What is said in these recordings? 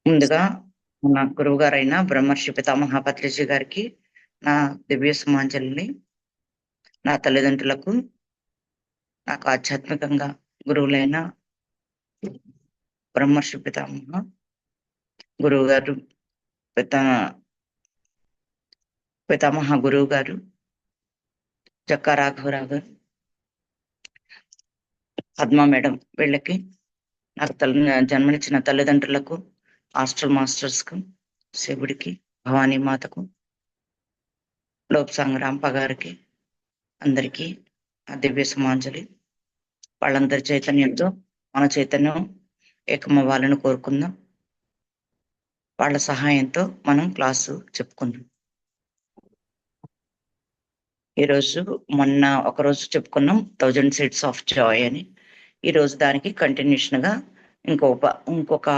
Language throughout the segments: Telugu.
ముందుగా మన గురువుగారైన బ్రహ్మర్షి పితామహ పత్రిజీ గారికి నా దివ్య సుమాంజలిని, నా తల్లిదండ్రులకు, నాకు ఆధ్యాత్మికంగా గురువులైన బ్రహ్మర్షి గురువు గారు, పితా పితామహ గురువు గారు జక్కా రాఘవరావు గారు, పద్మ మేడం, వీళ్ళకి నాకు జన్మనిచ్చిన తల్లిదండ్రులకు, హాస్టల్ మాస్టర్స్కు, శివుడికి, భవానీ మాతకు, లోప్సాంగ్ రాంప గారికి, అందరికీ ఆ దివ్య సుమాంజలి. వాళ్ళందరి చైతన్యంతో మన చైతన్యం ఏకమవ్వాలని కోరుకుందాం. వాళ్ళ సహాయంతో మనం క్లాసు చెప్పుకుందాం. ఈరోజు మొన్న ఒకరోజు చెప్పుకున్నాం 1000 సీడ్స్ ఆఫ్ జాయ్ అని. ఈరోజు దానికి కంటిన్యూషన్ గా ఇంకొక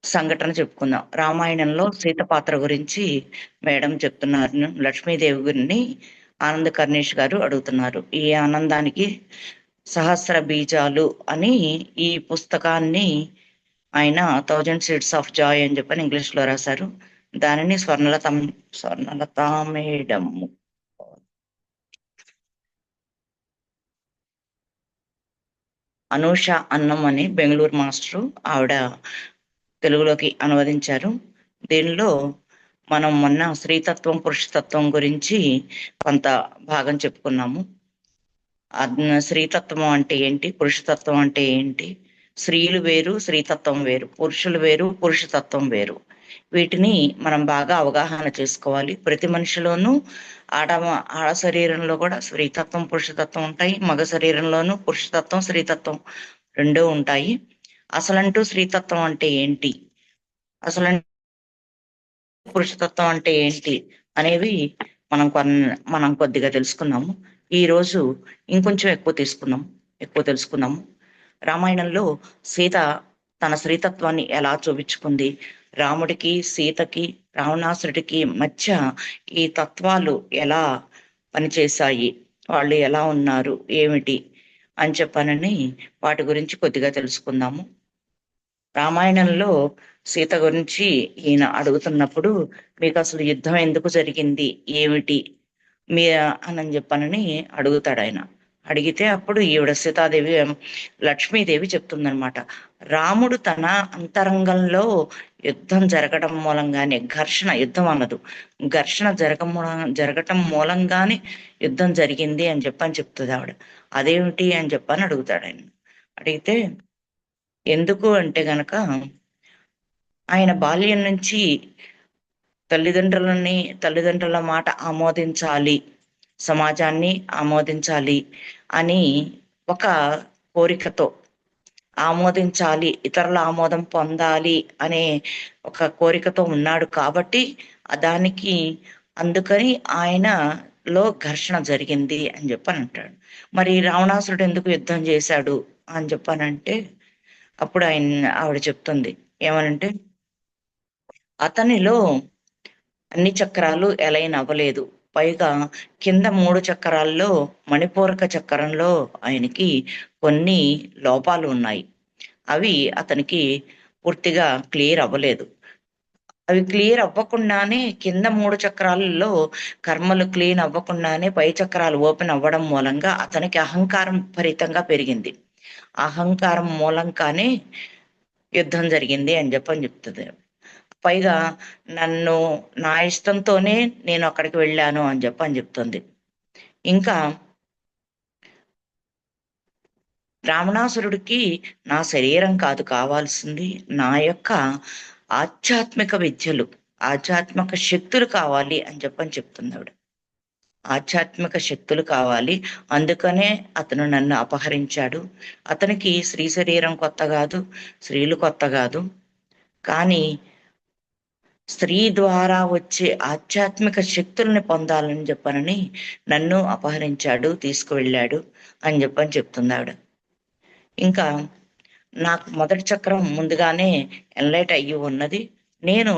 సంఘటన చెప్పుకుందాం. రామాయణంలో సీత పాత్ర గురించి మేడం చెప్తున్నారు. లక్ష్మీదేవి గురిని ఆనంద కర్ణేష్ గారు అడుగుతున్నారు. ఈ ఆనందానికి సహస్ర బీజాలు అని ఈ పుస్తకాన్ని ఆయన 1000 సీడ్స్ ఆఫ్ జాయ్ అని చెప్పని ఇంగ్లీష్ లో రాశారు. దానిని స్వర్ణలత మేడం అనూష అన్నం అని బెంగళూరు మాస్టరు ఆవిడ తెలుగులోకి అనువదించారు. దీనిలో మనం మొన్న స్త్రీతత్వం పురుషతత్వం గురించి కొంత భాగం చెప్పుకున్నాము. స్త్రీతత్వం అంటే ఏంటి, పురుషతత్వం అంటే ఏంటి, స్త్రీలు వేరు, స్త్రీతత్వం వేరు, పురుషులు వేరు, పురుషతత్వం వేరు. వీటిని మనం బాగా అవగాహన చేసుకోవాలి. ప్రతి మనిషిలోనూ ఆడ శరీరంలో కూడా స్త్రీతత్వం పురుషతత్వం ఉంటాయి, మగ శరీరంలోనూ పురుషతత్వం స్త్రీతత్వం రెండూ ఉంటాయి. అసలంటూ స్త్రీతత్వం అంటే ఏంటి, అసలంటూ పురుషతత్వం అంటే ఏంటి అనేవి మనం కొద్దిగా తెలుసుకున్నాము. ఈ రోజు ఇంకొంచెం ఎక్కువ తెలుసుకున్నాము. రామాయణంలో సీత తన స్త్రీతత్వాన్ని ఎలా చూపించుకుంది, రాముడికి సీతకి రావణాసురుడికి మధ్య ఈ తత్వాలు ఎలా పనిచేశాయి, వాళ్ళు ఎలా ఉన్నారు ఏమిటి అని చెప్పనని వాటి గురించి కొద్దిగా తెలుసుకుందాము. రామాయణంలో సీత గురించి ఈయన అడుగుతున్నప్పుడు, మీకు అసలు యుద్ధం ఎందుకు జరిగింది ఏమిటి మీ అని చెప్పనని అడుగుతాడు ఆయన. అడిగితే అప్పుడు ఈవిడ సీతాదేవి లక్ష్మీదేవి చెప్తుందనమాట. రాముడు తన అంతరంగంలో యుద్ధం జరగడం మూలంగానే, యుద్ధం అన్నదు, ఘర్షణ జరగటం మూలంగానే యుద్ధం జరిగింది అని చెప్తుంది ఆవిడ. అదేమిటి అని చెప్పని అడుగుతాడు ఆయన. అడిగితే ఎందుకు అంటే గనక ఆయన బాల్యం నుంచి తల్లిదండ్రుల మాట ఆమోదించాలి, సమాజాన్ని ఆమోదించాలి అని ఒక కోరికతో, ఆమోదించాలి, ఇతరుల ఆమోదం పొందాలి అనే ఒక కోరికతో ఉన్నాడు కాబట్టి అందుకని ఆయనలో ఘర్షణ జరిగింది అని చెప్పని అంటాడు. మరి రావణాసురుడు ఎందుకు యుద్ధం చేశాడు అని చెప్పానంటే అప్పుడు ఆవిడ చెప్తుంది ఏమనంటే, అతనిలో అన్ని చక్రాలు ఎలైన్ అవ్వలేదు. పైగా కింద 3 చక్రాల్లో మణిపూరక చక్రంలో ఆయనకి కొన్ని లోపాలు ఉన్నాయి. అవి అతనికి పూర్తిగా క్లియర్ అవ్వలేదు. అవి క్లియర్ అవ్వకుండానే కింద 3 చక్రాలలో కర్మలు క్లీన్ అవ్వకుండానే పై చక్రాలు ఓపెన్ అవ్వడం మూలంగా అతనికి అహంకారం విపరీతంగా పెరిగింది. అహంకారం మూలంగానే యుద్ధం జరిగింది అని చెప్తుంది. పైగా నా ఇష్టంతోనే నేను అక్కడికి వెళ్ళాను అని చెప్తుంది. ఇంకా రావణాసురుడికి నా శరీరం కాదు కావాల్సింది, నా యొక్క ఆధ్యాత్మిక విద్యలు, ఆధ్యాత్మిక శక్తులు కావాలి అని చెప్తుంది ఆవిడ. ఆధ్యాత్మిక శక్తులు కావాలి, అందుకనే అతను నన్ను అపహరించాడు. అతనికి స్త్రీ శరీరం కొత్త కాదు, స్త్రీలు కొత్త కాదు, కానీ స్త్రీ ద్వారా వచ్చే ఆధ్యాత్మిక శక్తుల్ని పొందాలని చెప్పనని నన్ను అపహరించాడు, తీసుకువెళ్ళాడు అని చెప్తుంది ఆవిడ. ఇంకా నాకు మొదటి చక్రం ముందుగానే ఎన్లైట్ అయ్యి ఉన్నది. నేను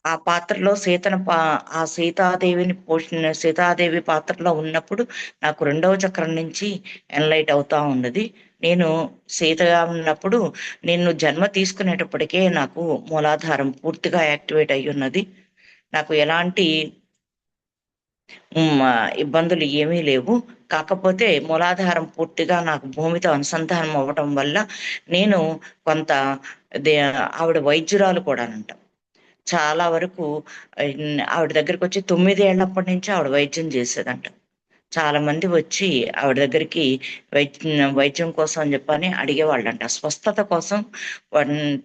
ఆ పాత్రలో ఆ సీతాదేవి పాత్రలో ఉన్నప్పుడు నాకు రెండవ చక్రం నుంచి ఎన్లైట్ అవుతా ఉన్నది. నేను సీతగా ఉన్నప్పుడు నేను జన్మ తీసుకునేటప్పటికే నాకు మూలాధారం పూర్తిగా యాక్టివేట్ అయి ఉన్నది. నాకు ఎలాంటి ఇబ్బందులు ఏమీ లేవు. కాకపోతే మూలాధారం పూర్తిగా నాకు భూమితో అనుసంధానం అవ్వటం వల్ల నేను కొంత దే ఆవిడ వైద్యురాలు కూడానంట. చాలా వరకు ఆవిడ దగ్గరకొచ్చి 9 ఏళ్లప్పటి నుంచి ఆవిడ వైద్యం చేసేదంట. చాలా మంది వచ్చి ఆవిడ దగ్గరికి వైద్యం కోసం అని చెప్పని అడిగేవాళ్ళంట. స్వస్థత కోసం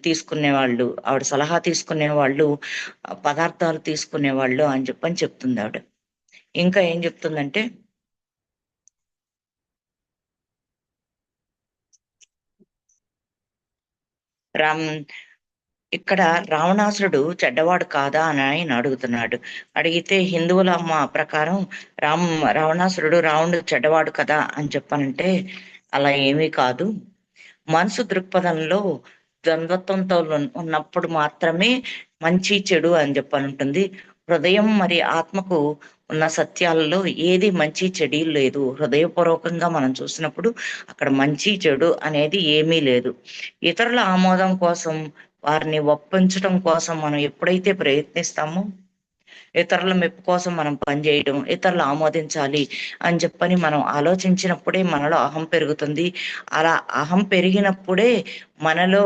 తీసుకునేవాళ్ళు, ఆవిడ సలహా తీసుకునేవాళ్ళు, పదార్థాలు తీసుకునేవాళ్ళు అని చెప్పని చెప్తుంది ఆవిడ. ఇంకా ఏం చెప్తుందంటే, రామ్ ఇక్కడ రావణాసురుడు చెడ్డవాడు కాదా అని ఆయన అడుగుతున్నాడు. అడిగితే హిందువుల ప్రకారం రావణాసురుడు రావణుడు చెడ్డవాడు కదా అని చెప్పనంటే, అలా ఏమీ కాదు. మనసు దృక్పథంలో ద్వంద్వత్వంతో ఉన్నప్పుడు మాత్రమే మంచి చెడు అని చెప్పనుంటుంది. హృదయం మరి ఆత్మకు ఉన్న సత్యాలలో ఏది మంచి చెడు లేదు. హృదయపూర్వకంగా మనం చూసినప్పుడు అక్కడ మంచి చెడు అనేది ఏమీ లేదు. ఇతరుల ఆమోదం కోసం, వారిని ఒప్పించడం కోసం మనం ఎప్పుడైతే ప్రయత్నిస్తామో, ఇతరుల మెప్పు కోసం మనం పనిచేయడం, ఇతరులు ఆమోదించాలి అని చెప్పని మనం ఆలోచించినప్పుడే మనలో అహం పెరుగుతుంది. అలా అహం పెరిగినప్పుడే మనలో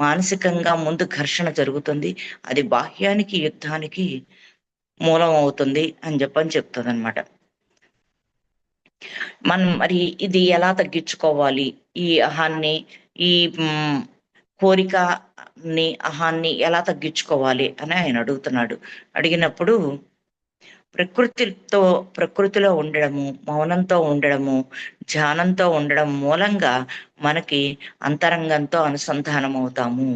మానసికంగా ముందు ఘర్షణ జరుగుతుంది. అది బాహ్యానికి, యుద్ధానికి మూలం అవుతుంది అని చెప్తుంది అనమాట. మనం మరి ఇది ఎలా తగ్గించుకోవాలి? ఈ అహాన్ని, ఈ అహాన్ని ఎలా తగ్గించుకోవాలి అని ఆయన అడుగుతున్నాడు. అడిగినప్పుడు ప్రకృతిలో ఉండడము, మౌనంతో ఉండడము, ధ్యానంతో ఉండడం మూలంగా మనకి అంతరంగంతో అనుసంధానం అవుతాము.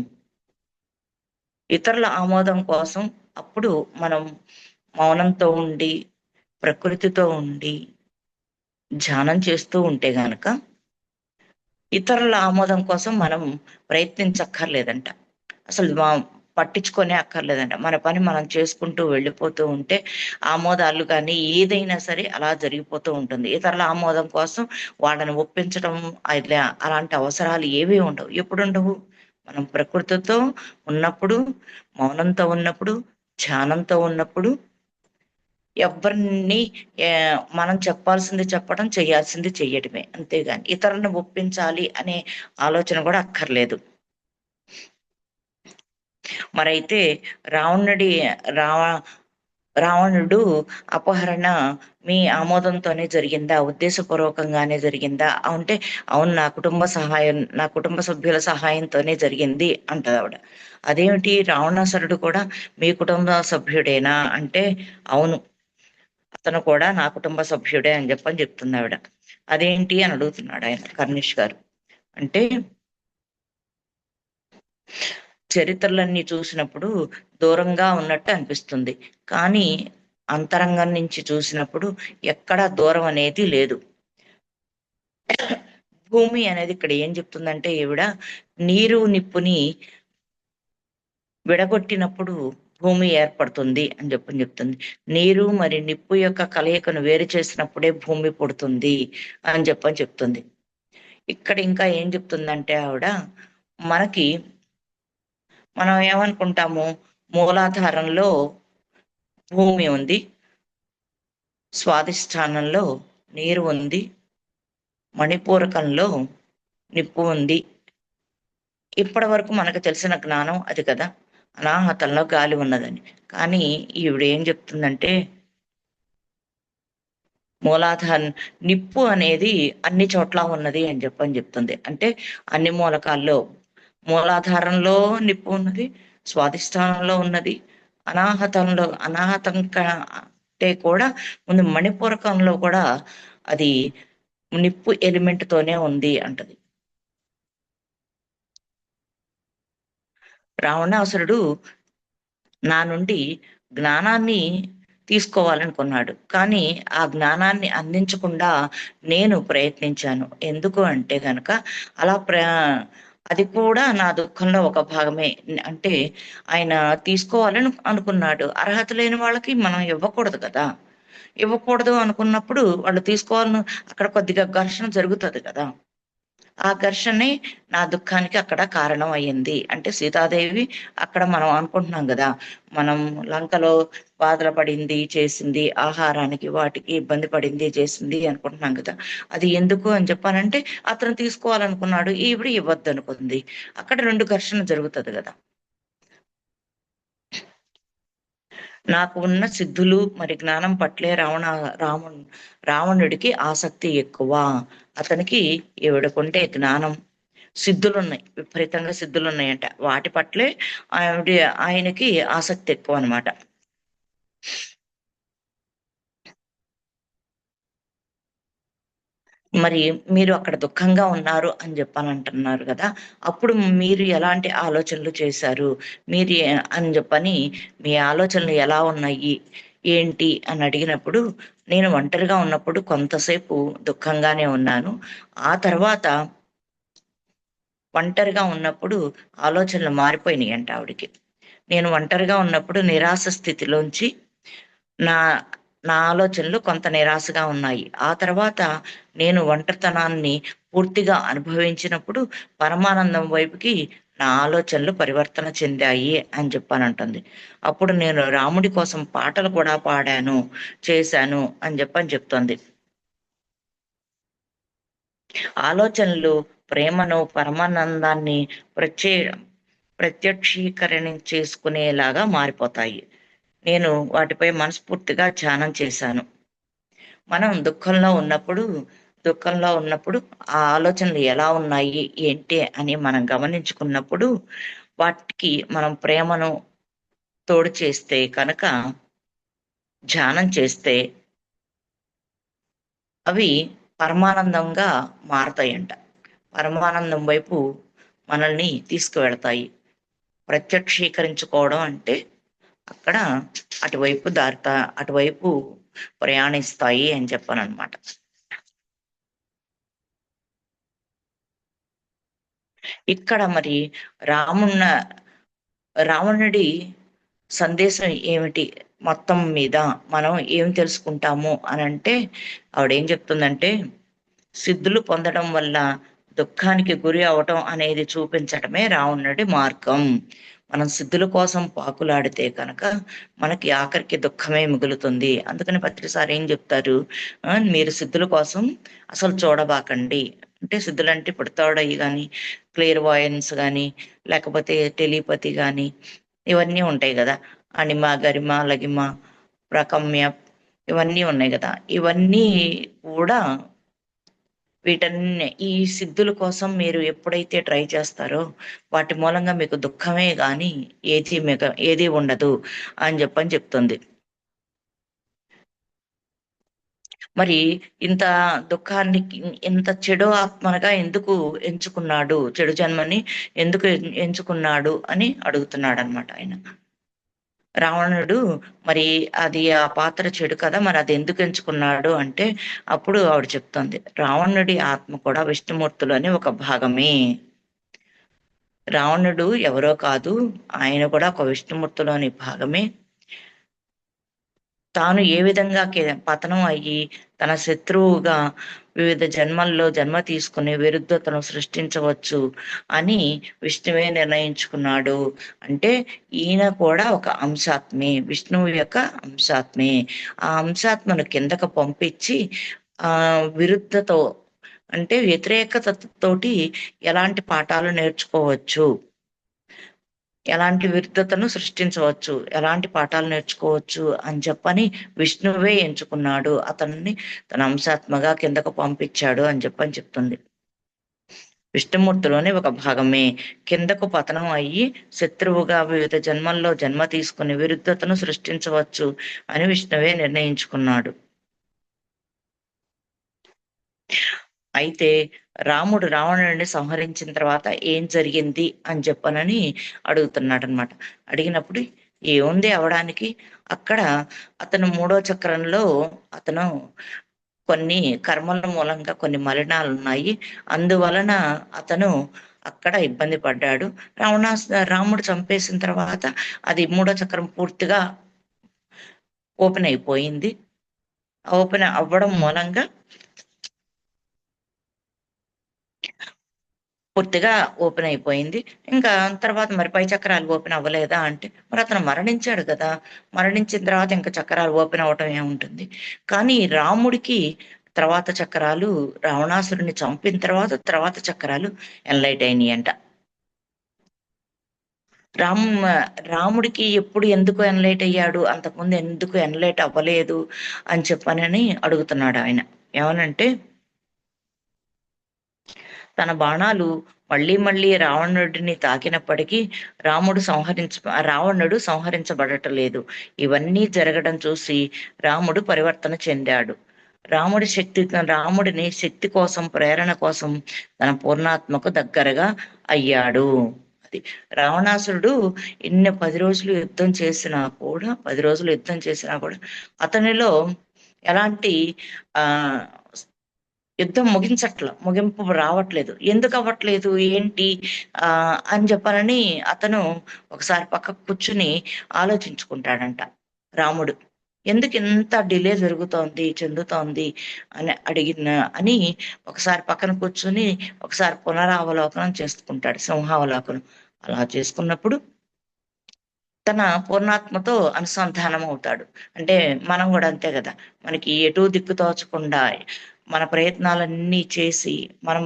ఇతరుల ఆమోదం కోసం అప్పుడు మనం మౌనంతో ఉండి, ప్రకృతితో ఉండి, ధ్యానం చేస్తూ ఉంటే గనక ఇతరుల ఆమోదం కోసం మనం ప్రయత్నించక్కర్లేదంట. అసలు పట్టించుకొనే అక్కర్లేదంట. మన పని మనం చేసుకుంటూ వెళ్ళిపోతూ ఉంటే ఆమోదాలు కానీ ఏదైనా సరే అలా జరిగిపోతూ ఉంటుంది. ఇతరుల ఆమోదం కోసం వాళ్ళని ఒప్పించడం అలాంటి అవసరాలు ఏవీ ఉండవు. ఎప్పుడుండవు? మనం ప్రకృతితో ఉన్నప్పుడు, మౌనంతో ఉన్నప్పుడు, ధ్యానంతో ఉన్నప్పుడు ఎవరిని మనం చెప్పాల్సింది చెప్పడం, చేయాల్సింది చెయ్యడమే. అంతేగాని ఇతరులను ఒప్పించాలి అనే ఆలోచన కూడా అక్కర్లేదు. మరైతే రావణుడు అపహరణ మీ ఆమోదంతోనే జరిగిందా? ఉద్దేశపూర్వకంగానే జరిగిందా? అంటే అవును, నా కుటుంబ సభ్యుల సహాయంతోనే జరిగింది అంటది ఆవిడ. అదేమిటి, రావణాసురుడు కూడా మీ కుటుంబ సభ్యుడేనా అంటే అవును, అతను కూడా నా కుటుంబ సభ్యుడే అని చెప్తుంది ఆవిడ. అదేంటి అని అడుగుతున్నాడు ఆయన, కర్నిష్ గారు. అంటే చరిత్రలన్నీ చూసినప్పుడు దూరంగా ఉన్నట్టు అనిపిస్తుంది, కానీ అంతరంగం నుంచి చూసినప్పుడు ఎక్కడా దూరం అనేది లేదు. భూమి అనేది ఇక్కడ ఏం చెప్తుందంటే ఈవిడ, నీరు నిప్పుని విడగొట్టినప్పుడు భూమి ఏర్పడుతుంది అని చెప్తుంది. నీరు మరి నిప్పు యొక్క కలయికను వేరు చేసినప్పుడే భూమి పుడుతుంది అని చెప్తుంది. ఇక్కడ ఇంకా ఏం చెప్తుందంటే ఆవిడ, మనం ఏమనుకుంటాము, మూలాధారంలో భూమి ఉంది, స్వాధిష్టానంలో నీరు ఉంది, మణిపూరకంలో నిప్పు ఉంది. ఇప్పటి వరకు మనకు తెలిసిన జ్ఞానం అది కదా, అనాహతంలో గాలి ఉన్నదని. కానీ ఈవిడ ఏం చెప్తుందంటే, మూలాధారం నిప్పు అనేది అన్ని చోట్ల ఉన్నది అని చెప్తుంది. అంటే అన్ని మూలకాల్లో, మూలాధారంలో నిప్పు ఉన్నది, స్వాధిష్టానంలో ఉన్నది, అనాహతం అంటే కూడా ముందు మణిపూరకంలో కూడా అది నిప్పు ఎలిమెంట్ తోనే ఉంది అంటది. రావణాసురుడు నా నుండి జ్ఞానాన్ని తీసుకోవాలనుకున్నాడు, కానీ ఆ జ్ఞానాన్ని అందించకుండా నేను ప్రయత్నించాను. ఎందుకు అంటే గనక అలా అది కూడా నా దుఃఖంలో ఒక భాగమే. అంటే ఆయన తీసుకోవాలని అనుకున్నాడు. అర్హత లేని వాళ్ళకి మనం ఇవ్వకూడదు కదా! ఇవ్వకూడదు అనుకున్నప్పుడు వాళ్ళు తీసుకోవాలని అక్కడ కొద్దిగా ఘర్షణ జరుగుతది కదా! ఆ ఘర్షణే నా దుఃఖానికి అక్కడ కారణం అయ్యింది. అంటే సీతాదేవి అక్కడ మనం అనుకుంటున్నాం గదా! మనం లంకలో బాధలు పడింది, చేసింది, ఆహారానికి వాటికి ఇబ్బంది పడింది, చేసింది అనుకుంటున్నాం గదా! అది ఎందుకు అని చెప్పానంటే అతను తీసుకోవాలనుకున్నాడు. ఈవిడ ఇవ్వద్దనుకుంది. అక్కడ 2 ఘర్షణ జరుగుతది గదా! నాకు ఉన్న సిద్ధులు మరి జ్ఞానం పట్లే రావణుడికి ఆసక్తి ఎక్కువ. అతనికి ఈవిడకుంటే జ్ఞానం సిద్ధులున్నాయి. విపరీతంగా సిద్ధులున్నాయంట. వాటి పట్లే ఆవిడ ఆయనకి ఆసక్తి ఎక్కువనమాట. మరి మీరు అక్కడ దుఃఖంగా ఉన్నారు అని జెప్పనంటున్నారు గదా! అప్పుడు మీరు ఎలాంటి ఆలోచనలు చేశారు? మీరు అని జెప్పని మీ ఆలోచనలు ఎలా ఉన్నాయి? ఏంటి? అని అడిగినప్పుడు, నేను ఒంటరిగా ఉన్నప్పుడు కొంతసేపు దుఃఖంగానే ఉన్నాను. ఆ తర్వాత ఒంటరిగా ఉన్నప్పుడు ఆలోచనలు మారిపోయినియంట ఆవిడకి. నేను ఒంటరిగా ఉన్నప్పుడు నిరాశ స్థితిలోంచి నా నా ఆలోచనలు కొంత నిరాశగా ఉన్నాయి. ఆ తర్వాత నేను ఒంటరితనాన్ని పూర్తిగా అనుభవించినప్పుడు పరమానందం వైపుకి నా ఆలోచనలు పరివర్తన చెందాయి అని చెప్పనంటుంది. అప్పుడు నేను రాముడి కోసం పాటలు కూడా పాడాను, చేశాను అని చెప్తోంది. ఆలోచనలు ప్రేమను, పరమానందాన్ని ప్రత్యే ప్రత్యక్షీకరణ చేసుకునేలాగా మారిపోతాయి. నేను వాటిపై మనస్ఫూర్తిగా ధ్యానం చేశాను. మనం దుఃఖంలో ఉన్నప్పుడు ఆ ఆలోచనలు ఎలా ఉన్నాయి, ఏంటి అని మనం గమనించుకున్నప్పుడు, వాటికి మనం ప్రేమను తోడు చేస్తే కనుక, ధ్యానం చేస్తే అవి పరమానందంగా మారతాయంట. పరమానందం వైపు మనల్ని తీసుకువెళతాయి. ప్రత్యక్షీకరించుకోవడం అంటే అక్కడ అటువైపు ప్రయాణిస్తాయి అని చెప్పననమాట. ఇక్కడ మరి రామున్న రావణుడి సందేశం ఏమిటి? మొత్తం మీద మనం ఏం తెలుసుకుంటాము అనంటే, ఆవిడేం చెప్తుందంటే, సిద్ధులు పొందడం వల్ల దుఃఖానికి గురి అవ్వటం అనేది చూపించటమే రావణుడి మార్గం. మనం సిద్ధుల కోసం పాకులాడితే కనుక, మనకి ఆఖరికి దుఃఖమే మిగులుతుంది. అందుకని ప్రతిసారి ఏం చెప్తారు, మీరు సిద్ధుల కోసం అసలు చూడబాకండి. అంటే సిద్ధులంటే ఇప్పుడు థర్డ్ ఐ గాని, క్లేర్వాయన్స్ గాని, లేకపోతే టెలిపతి గాని, ఇవన్నీ ఉంటాయి గదా! అణిమ, గరిమ, లగిమ, ప్రకమ్య ఇవన్నీ ఉన్నాయి గదా! ఇవన్నీ కూడా ఈ సిద్ధుల కోసం మీరు ఎప్పుడైతే ట్రై చేస్తారో, వాటి మూలంగా మీకు దుఃఖమే గాని ఏది ఉండదు అని చెప్తుంది. మరి ఇంత దుఃఖానికి ఇంత చెడు ఆత్మగా ఎందుకు ఎంచుకున్నాడు? చెడు జన్మని ఎందుకు ఎంచుకున్నాడు అని అడుగుతున్నాడనమాట ఆయన. రావణుడు మరి అది ఆ పాత్ర చెడు కదా! మరి అది ఎందుకు ఎంచుకున్నాడు అంటే, అప్పుడు ఆవిడ చెప్తుంది. రావణుడి ఆత్మ కూడా విష్ణుమూర్తిలోని ఒక భాగమే. రావణుడు ఎవరో కాదు. ఆయన కూడా ఒక విష్ణుమూర్తిలోని భాగమే. తాను ఏ విధంగా పతనం అయ్యి, తన శత్రువుగా వివిధ జన్మల్లో జన్మ తీసుకొని విరుద్ధతను సృష్టించవచ్చు అని విష్ణువే నిర్ణయించుకున్నాడు. అంటే ఈయన కూడా ఒక అంశాత్మే. విష్ణువు యొక్క అంశాత్మే. ఆ అంశాత్మను కిందకు పంపించి విరుద్ధతో అంటే వ్యతిరేకతతోటి ఎలాంటి పాఠాలు నేర్చుకోవచ్చు, ఎలాంటి విరుద్ధతను సృష్టించవచ్చు, ఎలాంటి పాఠాలు నేర్చుకోవచ్చు అని విష్ణువే ఎంచుకున్నాడు. అతన్ని తన అంశాత్మగా కిందకు పంపించాడు అని చెప్తుంది. విష్ణుమూర్తిలోని ఒక భాగమే. కిందకు పతనం అయ్యి శత్రువుగా వివిధ జన్మల్లో జన్మ తీసుకుని విరుద్ధతను సృష్టించవచ్చు అని విష్ణువే నిర్ణయించుకున్నాడు. అయితే రాముడు రావణుడిని సంహరించిన తర్వాత ఏం జరిగింది అని అడుగుతున్నాడనమాట. అడిగినప్పుడు ఏముంది అవ్వడానికి? అక్కడ అతను మూడో చక్రంలో అతను కొన్ని కర్మల మూలంగా కొన్ని మలినాలున్నాయి. అందువలన అతను అక్కడ ఇబ్బంది పడ్డాడు. రాముడు చంపేసిన తర్వాత అది మూడో చక్రం పూర్తిగా ఓపెన్ అయిపోయింది. ఓపెన్ అవ్వడం మూలంగా పూర్తిగా ఓపెన్ అయిపోయింది. ఇంకా తర్వాత మరి పై చక్రాలు ఓపెన్ అవ్వలేదా అంటే, మరి అతను మరణించాడు కదా! మరణించిన తర్వాత ఇంకా చక్రాలు ఓపెన్ అవ్వటం ఏముంటుంది? కానీ రాముడికి తర్వాత చక్రాలు, రావణాసురుడిని చంపిన తర్వాత చక్రాలు ఎన్‌లైట్ అయినాయంట. రామ్ రాముడికి ఎప్పుడు ఎందుకు ఎన్‌లైట్ అయ్యాడు? అంతకుముందు ఎందుకు ఎన్‌లైట్ అవ్వలేదు అని చెప్పనని అడుగుతున్నాడాయన. ఏమనంటే, తన బాణాలు మళ్ళీ మళ్ళీ రావణుడిని తాకినప్పటికీ రావణుడు సంహరించబడటలేదు. ఇవన్నీ జరగడం చూసి రాముడు పరివర్తన చెందాడు. రాముడిని శక్తి కోసం, ప్రేరణ కోసం తన పూర్ణాత్మకు దగ్గరగా అయ్యాడు. అది రావణాసురుడు 10 రోజులు యుద్ధం చేసినా కూడా 10 రోజులు యుద్ధం చేసినా కూడా అతనిలో ఎలాంటి ఆ యుద్ధం ముగింపు రావట్లేదు. ఎందుకు అవ్వట్లేదు? ఏంటి? అని చెప్పనని అతను ఒకసారి పక్కకు కూర్చుని ఆలోచించుకుంటాడంట రాముడు. ఎందుకు ఇంత డిలే చెందుతోంది అని ఒకసారి పక్కన కూర్చొని ఒకసారి పునరావలోకనం చేసుకుంటాడు, సింహావలోకనం. అలా చేసుకున్నప్పుడు తన పూర్ణాత్మతో అనుసంధానం అవుతాడు. అంటే మనం కూడా అంతే కదా! మనకి ఎటూ దిక్కు తోచకుండా మన ప్రయత్నాలన్నీ చేసి మనం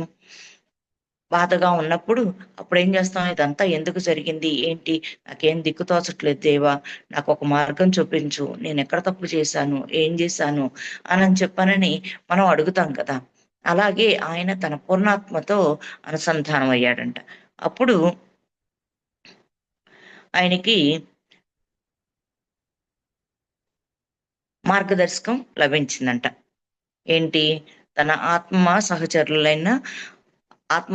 బాధగా ఉన్నప్పుడు అప్పుడేం చేస్తాం? ఇదంతా ఎందుకు జరిగింది? ఏంటి? నాకేం దిక్కు తోచట్లేదు దేవా! నాకొక మార్గం చూపించు. నేనెక్కడ తప్పు చేశాను? ఏం చేశాను? అనని చెప్పనని మనం అడుగుతాం కదా! అలాగే ఆయన తన పూర్ణాత్మతో అనుసంధానం అయ్యాడంట. అప్పుడు ఆయనకి మార్గదర్శకం లభించిందంట. ఏంటి? తన ఆత్మ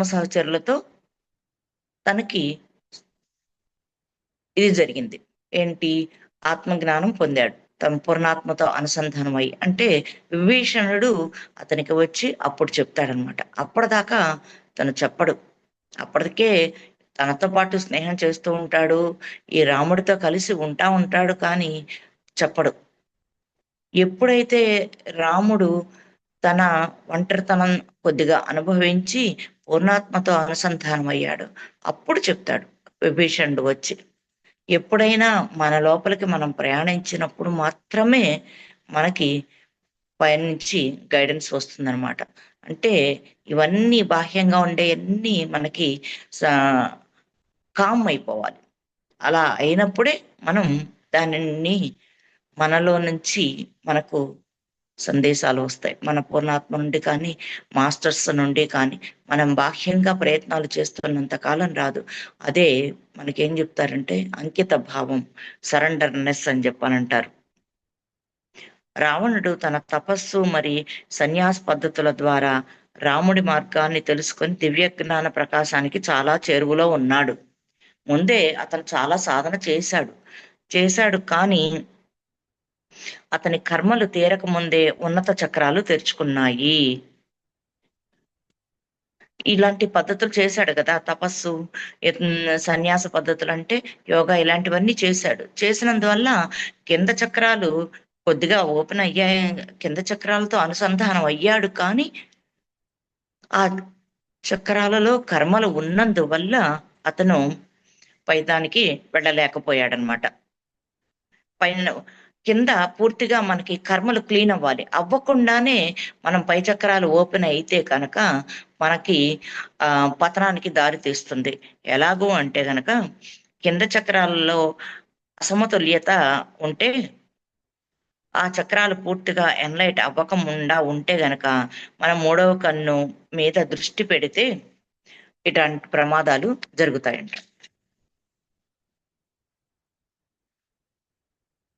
సహచరులతో తనకి ఇది జరిగింది. ఏంటి? ఆత్మజ్ఞానం పొందాడు. తన పూర్ణాత్మతో అనుసంధానమై. అంటే విభీషణుడు అతనికి వచ్చి అప్పుడు చెప్తాడనమాట. అప్పటిదాకా తను చెప్పడు. అప్పటికే తనతో పాటు స్నేహం చేస్తూ ఉంటాడు. ఈ రాముడితో కలిసి ఉంటాడు కానీ చెప్పడు. ఎప్పుడైతే రాముడు తన ఒంటరితనం కొద్దిగా అనుభవించి పూర్ణాత్మతో అనుసంధానమయ్యాడు, అప్పుడు చెప్తాడు విభీషణుడు వచ్చి. ఎప్పుడైనా మన లోపలికి మనం ప్రయాణించినప్పుడు మాత్రమే మనకి పైనుంచి గైడెన్స్ వస్తుందనమాట. అంటే ఇవన్నీ బాహ్యంగా ఉండేయన్నీ మనకి సా కామ్ అయిపోవాలి. అలా అయినప్పుడే మనం దానిని మనలో నుంచి మనకు సందేశాలు వస్తాయి. మన పూర్ణాత్మ నుండి కానీ, మాస్టర్స్ నుండి కానీ, మనం బాహ్యంగా ప్రయత్నాలు చేస్తున్నంత కాలం రాదు. అదే మనకేం చెప్తారంటే అంకిత భావం, సరెండర్‌నెస్ అని చెప్పనంటారు. రావణుడు తన తపస్సు మరి సన్యాస పద్ధతుల ద్వారా రాముడి మార్గాన్ని తెలుసుకొని దివ్య జ్ఞాన ప్రకాశానికి చాలా చేరువలో ఉన్నాడు. ముందే అతను చాలా సాధన చేశాడు కానీ అతని కర్మలు తీరక ముందే ఉన్నత చక్రాలు తెరుచుకున్నాయి. ఇలాంటి పద్ధతులు చేశాడు కదా! తపస్సు, సన్యాస పద్ధతులంటే యోగా ఇలాంటివన్నీ చేశాడు. చేసినందువల్ల కింద చక్రాలు కొద్దిగా ఓపెన్ అయ్యాయి. కింద చక్రాలతో అనుసంధానం అయ్యాడు కానీ, ఆ చక్రాలలో కర్మలు ఉన్నందువల్ల అతను పైదానికి వెళ్ళలేకపోయాడనమాట. పైన కింద పూర్తిగా మనకి కర్మలు క్లీన్ అవ్వాలి. అవ్వకుండానే మనం పై చక్రాలు ఓపెన్ అయితే కనుక మనకి పతనానికి దారి తీస్తుంది. ఎలాగూ అంటే గనక కింద చక్రాలలో అసమతుల్యత ఉంటే ఆ చక్రాలు పూర్తిగా ఎన్‌లైట్ అవ్వకముండా ఉంటే గనక మనం మూడవ కన్ను మీద దృష్టి పెడితే ఇట్లాంటి ప్రమాదాలు జరుగుతాయంట.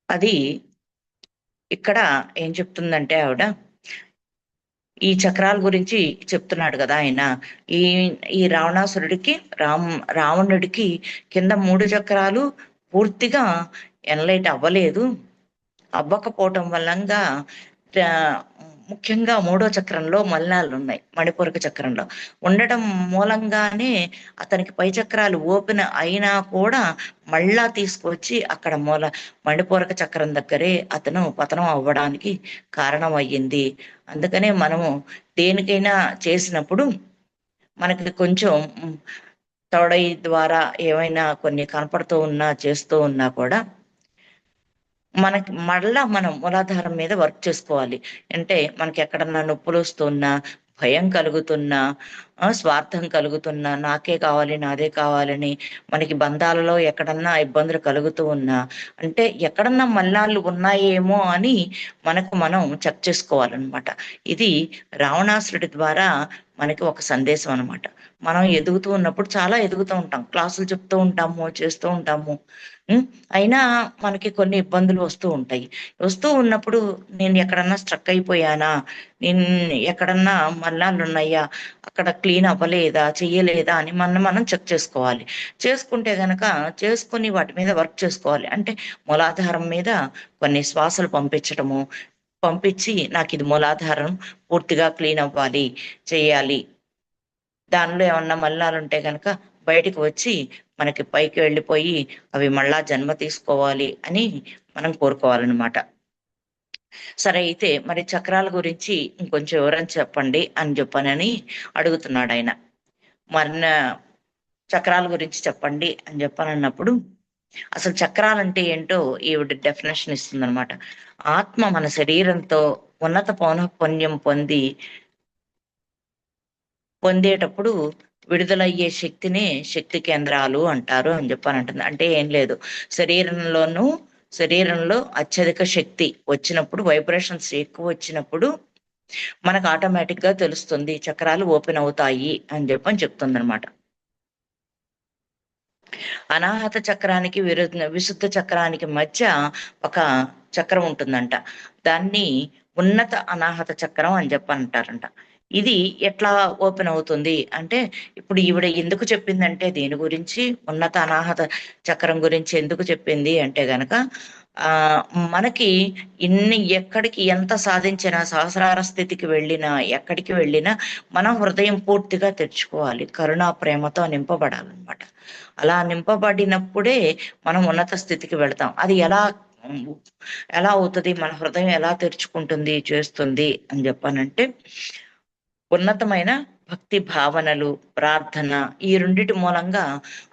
అది ఇక్కడ ఏం చెప్తుందంటే ఆవిడ, ఈ చక్రాల గురించి చెప్తున్నాడు కదా ఆయన. ఈ ఈ రావణాసురుడికి రావణుడికి కింద 3 చక్రాలు పూర్తిగా ఎన్‌లైట్ అవ్వలేదు. అవ్వకపోవటం వల్లంగా ముఖ్యంగా మూడో చక్రంలో మలినాలు ఉన్నాయి. మణిపూరక చక్రంలో ఉండటం మూలంగానే అతనికి పై చక్రాలు ఓపెన్ అయినా కూడా మళ్ళా తీసుకొచ్చి అక్కడ మణిపూరక చక్రం దగ్గరే అతను పతనం అవ్వడానికి కారణం అయ్యింది. అందుకనే మనము దేనికైనా చేసినప్పుడు మనకి కొంచెం తొడై ద్వారా ఏమైనా కొన్ని కనపడుతూ ఉన్నా చేస్తూ ఉన్నా కూడా మనకి మళ్ళా మనం మూలాధారం మీద వర్క్ చేసుకోవాలి. అంటే మనకి ఎక్కడన్నా నొప్పులు వస్తున్నా, భయం కలుగుతున్నా, స్వార్థం కలుగుతున్నా, నాకే కావాలి నాదే కావాలని మనకి బంధాలలో ఎక్కడన్నా ఇబ్బందులు కలుగుతూ ఉన్నా, అంటే ఎక్కడన్నా మల్లాళ్ళు ఉన్నాయేమో అని మనకు మనం చెక్ చేసుకోవాలన్నమాట. ఇది రావణాసురుడి ద్వారా మనకి ఒక సందేశం అనమాట. మనం ఎదుగుతూ ఉన్నప్పుడు చాలా ఎదుగుతూ ఉంటాం, క్లాసులు చెప్తూ ఉంటాము, చేస్తూ ఉంటాము. అయినా మనకి కొన్ని ఇబ్బందులు వస్తూ ఉంటాయి. వస్తూ ఉన్నప్పుడు నేను ఎక్కడన్నా స్ట్రక్ అయిపోయానా? నేను ఎక్కడన్నా మల్లాలున్నాయా? అక్కడ క్లీన్ అవ్వలేదా? చెయ్యలేదా? అని మనం చెక్ చేసుకోవాలి. చేసుకుంటే గనక చేసుకొని వాటి మీద వర్క్ చేసుకోవాలి. అంటే మూలాధారం మీద కొన్ని శ్వాసలు పంపించి నాకిది మూలాధారం పూర్తిగా క్లీన్ అవ్వాలి, చెయ్యాలి. దానిలో ఏమన్నా మలినాలుంటే గనక బయటికి వచ్చి మనకి పైకి వెళ్ళిపోయి అవి మళ్ళా జన్మ తీసుకోవాలి అని మనం కోరుకోవాలన్నమాట. సరే, అయితే మరి చక్రాల గురించి ఇంకొంచెం వివరణ చెప్పండి అని చెప్పనని అడుగుతున్నాడాయన. మరణ చక్రాల గురించి చెప్పండి అని చెప్పనన్నప్పుడు అసలు చక్రాలంటే ఏంటో ఈవిడ డెఫినేషన్ ఇస్తుందన్నమాట. ఆత్మ మన శరీరంతో ఉన్నత పౌనఃపున్యం పొందేటప్పుడు విడుదలయ్యే శక్తిని శక్తి కేంద్రాలు అంటారు అని చెప్పానంటుంది. అంటే ఏం లేదు, శరీరంలో అత్యధిక శక్తి వచ్చినప్పుడు, వైబ్రేషన్స్ ఎక్కువ వచ్చినప్పుడు మనకు ఆటోమేటిక్ గా తెలుస్తుంది, చక్రాలు ఓపెన్ అవుతాయి అని చెప్తుంది అనమాట. అనాహత చక్రానికి విశుద్ధ చక్రానికి మధ్య ఒక చక్రం ఉంటుందంట. దాన్ని ఉన్నత అనాహత చక్రం అని అంటారంట. ఇది ఎట్లా ఓపెన్ అవుతుంది అంటే, ఇప్పుడు ఈవిడ ఎందుకు చెప్పిందంటే దేని గురించి, ఉన్నత అనాహత చక్రం గురించి ఎందుకు చెప్పింది అంటే గనక మనకి ఎక్కడికి ఎంత సాధించినా, సహస్రార స్థితికి వెళ్ళినా, ఎక్కడికి వెళ్ళినా మనం హృదయం పూర్తిగా తెరుచుకోవాలి, కరుణా ప్రేమతో నింపబడాలన్నమాట. అలా నింపబడినప్పుడే మనం ఉన్నత స్థితికి వెళతాం. అది ఎలా అవుతుంది, మన హృదయం ఎలా తెరుచుకుంటుంది, చేస్తుంది అని చెప్పానంటే, ఉన్నతమైన భక్తి భావనలు, ప్రార్థన, ఈ రెండిటి మూలంగా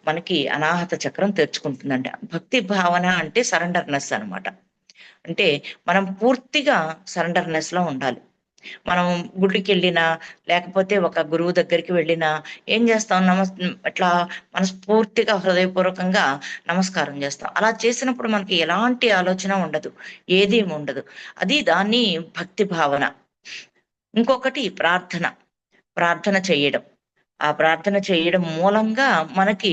మనకి అనాహత చక్రం తెరుచుకుంటుందంట. భక్తి భావన అంటే సరెండర్నెస్ అనమాట. అంటే మనం పూర్తిగా సరెండర్నెస్ లో ఉండాలి. మనం గుడికి వెళ్ళినా, లేకపోతే ఒక గురువు దగ్గరికి వెళ్ళినా ఏం చేస్తాం, ఇట్లా మనస్ఫూర్తిగా హృదయపూర్వకంగా నమస్కారం చేస్తాం. అలా చేసినప్పుడు మనకి ఎలాంటి ఆలోచన ఉండదు, ఏదీ ఉండదు. దాన్ని భక్తి భావన. ఇంకొకటి ప్రార్థన చేయడం. ఆ ప్రార్థన చేయడం మూలంగా మనకి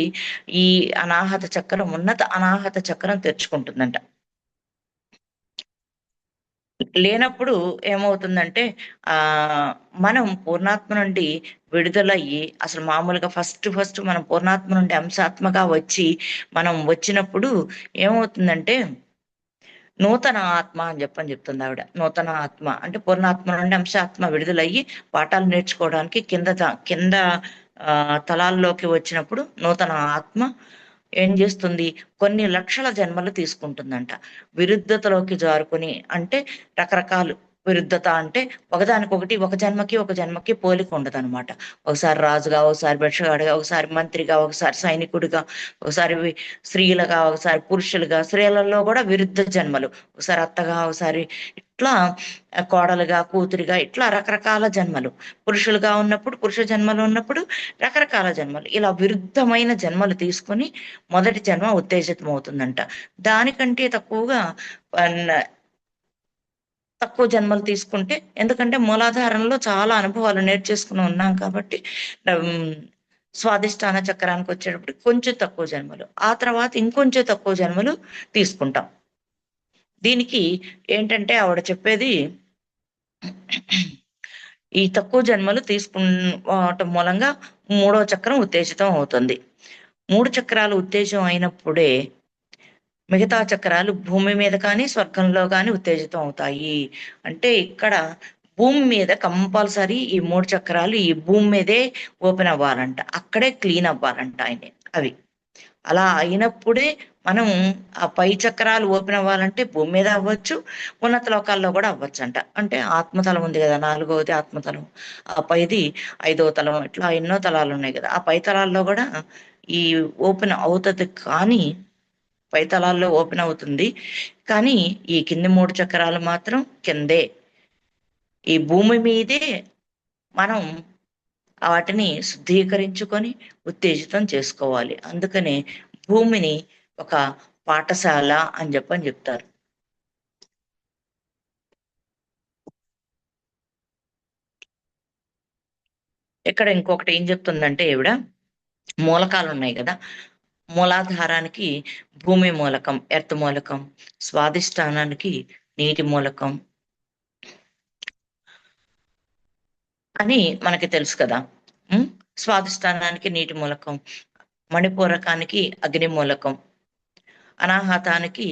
ఈ అనాహత చక్రం, ఉన్నత అనాహత చక్రం తెరుచుకుంటుందంట. లేనప్పుడు ఏమవుతుందంటే మనం పూర్ణాత్మ నుండి విడుదలయ్యి, అసలు మామూలుగా ఫస్ట్ మనం పూర్ణాత్మ నుండి అంశాత్మగా వచ్చి మనం వచ్చినప్పుడు ఏమవుతుందంటే నూతన ఆత్మ అని చెప్తుంది ఆవిడ. నూతన ఆత్మ అంటే పూర్ణాత్మ నుండి అంశాత్మ విడుదలయ్యి పాఠాలు నేర్చుకోవడానికి కింద తలాల్లోకి వచ్చినప్పుడు నూతన ఆత్మ ఏం చేస్తుంది, కొన్ని లక్షల జన్మలు తీసుకుంటుందంట. విరుద్ధతలోకి జారుకుని, అంటే రకరకాలు విరుద్ధత అంటే ఒకదానికొకటి, ఒక జన్మకి పోలిక ఉండదు అనమాట. ఒకసారి రాజుగా, ఒకసారి భిక్షగాడిగా, ఒకసారి మంత్రిగా, ఒకసారి సైనికుడిగా, ఒకసారి స్త్రీలుగా, ఒకసారి పురుషులుగా, స్త్రీలలో కూడా విరుద్ధ జన్మలు, ఒకసారి అత్తగా, ఒకసారి ఇట్లా కోడలుగా, కూతురిగా, ఇట్లా రకరకాల జన్మలు. పురుషులుగా ఉన్నప్పుడు, పురుష జన్మలు ఉన్నప్పుడు రకరకాల జన్మలు, ఇలా విరుద్ధమైన జన్మలు తీసుకొని మొదటి జన్మ ఉత్తేజితం అవుతుందంట. దానికంటే తక్కువ జన్మలు తీసుకుంటే, ఎందుకంటే మూలాధారంలో చాలా అనుభవాలు నేర్చేసుకుని ఉన్నాం కాబట్టి స్వాదిష్టాన చక్రానికి వచ్చేటప్పుడు కొంచెం తక్కువ జన్మలు, ఆ తర్వాత ఇంకొంచెం తక్కువ జన్మలు తీసుకుంటాం. దీనికి ఏంటంటే ఆవిడ చెప్పేది, ఈ తక్కువ జన్మలు తీసుకువటం మూలంగా మూడో చక్రం ఉత్తేజితం అవుతుంది. 3 చక్రాలు ఉత్తేజం అయినప్పుడే మిగతా చక్రాలు భూమి మీద కానీ, స్వర్గంలో కానీ ఉత్తేజితం అవుతాయి. అంటే ఇక్కడ భూమి మీద కంపల్సరీ ఈ 3 చక్రాలు ఈ భూమి మీదే ఓపెన్ అవ్వాలంట. అక్కడే క్లీన్ అవ్వాలంట ఆయన అవి. అలా అయినప్పుడే మనం ఆ పై చక్రాలు ఓపెన్ అవ్వాలంటే భూమి మీద అవ్వచ్చు, ఉన్నత లోకాల్లో కూడా అవ్వచ్చంట. అంటే ఆత్మతలం ఉంది కదా, 4వది ఆత్మతలం. ఆ పైది 5వ తలం, ఇట్లా ఎన్నో తలాలు ఉన్నాయి కదా. ఆ పై తలాల్లో కూడా ఈ ఓపెన్ అవుతది, కానీ పై తలాల్లో ఓపెన్ అవుతుంది. కానీ ఈ కింది 3 చక్రాలు మాత్రం కిందే ఈ భూమి మీదే మనం వాటిని శుద్ధీకరించుకొని ఉత్తేజితం చేసుకోవాలి. అందుకనే భూమిని ఒక పాఠశాల అని చెప్తారు. ఇక్కడ ఇంకొకటి ఏం చెప్తుందంటే ఈవిడ, మూలకాలు ఉన్నాయి కదా, మూలాధారానికి భూమి మూలకం, ఎర్త్ మూలకం, స్వాదిష్టానానికి నీటి మూలకం అని మనకి తెలుసు కదా. స్వాదిష్టానానికి నీటి మూలకం, మణిపూరకానికి అగ్ని మూలకం, అనాహతానికి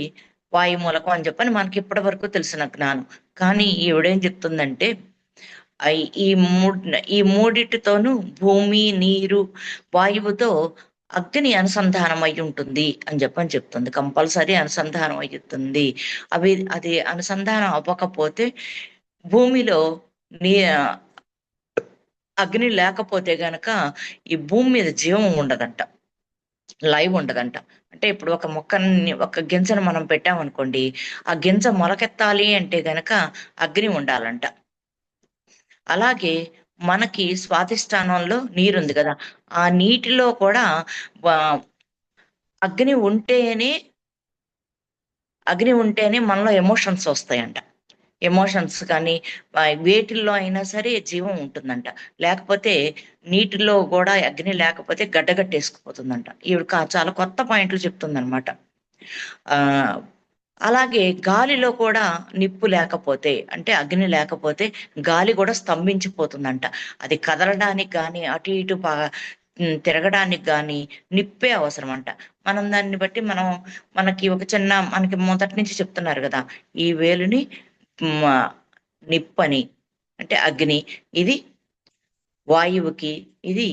వాయు మూలకం అని చెప్పని మనకి ఇప్పటి వరకు తెలిసిన జ్ఞానం. కానీ ఈవిడేం చెప్తుందంటే ఈ ఈ మూడిటితోనూ భూమి, నీరు, వాయువుతో అగ్ని అనుసంధానం అయి ఉంటుంది అని చెప్తుంది. కంపల్సరీ అనుసంధానం అవుతుంది. అది అనుసంధానం అవ్వకపోతే భూమిలో నీ అగ్ని లేకపోతే గనక ఈ భూమి మీద జీవం ఉండదంట, లైవ్ ఉండదంట. అంటే ఇప్పుడు ఒక మొక్కని, ఒక గింజను మనం పెట్టామనుకోండి, ఆ గింజ మొలకెత్తాలి అంటే గనక అగ్ని ఉండాలంట. అలాగే మనకి స్వాధిష్టానంలో నీరుంది కదా, ఆ నీటిలో కూడా అగ్ని ఉంటేనే మనలో ఎమోషన్స్ వస్తాయంట. ఎమోషన్స్ కానీ వేటిల్లో అయినా సరే జీవం ఉంటుందంట. లేకపోతే నీటిలో కూడా అగ్ని లేకపోతే గడ్డగట్టేసుకుపోతుందంట. ఈవిడ చాలా కొత్త పాయింట్లు చెప్తుందనమాట. ఆ అలాగే గాలిలో కూడా నిప్పు లేకపోతే, అంటే అగ్ని లేకపోతే గాలి కూడా స్తంభించిపోతుందంట. అది కదలడానికి కానీ అటు ఇటు తిరగడానికి కానీ నిప్పే అవసరం అంట. మనం దాన్ని బట్టి మనకి ఒక చిన్న, మనకి మొదటి నుంచి చెప్తున్నారు కదా, ఈ వేలుని నిప్పని అంటే అగ్ని, ఇది వాయువుకి, ఇది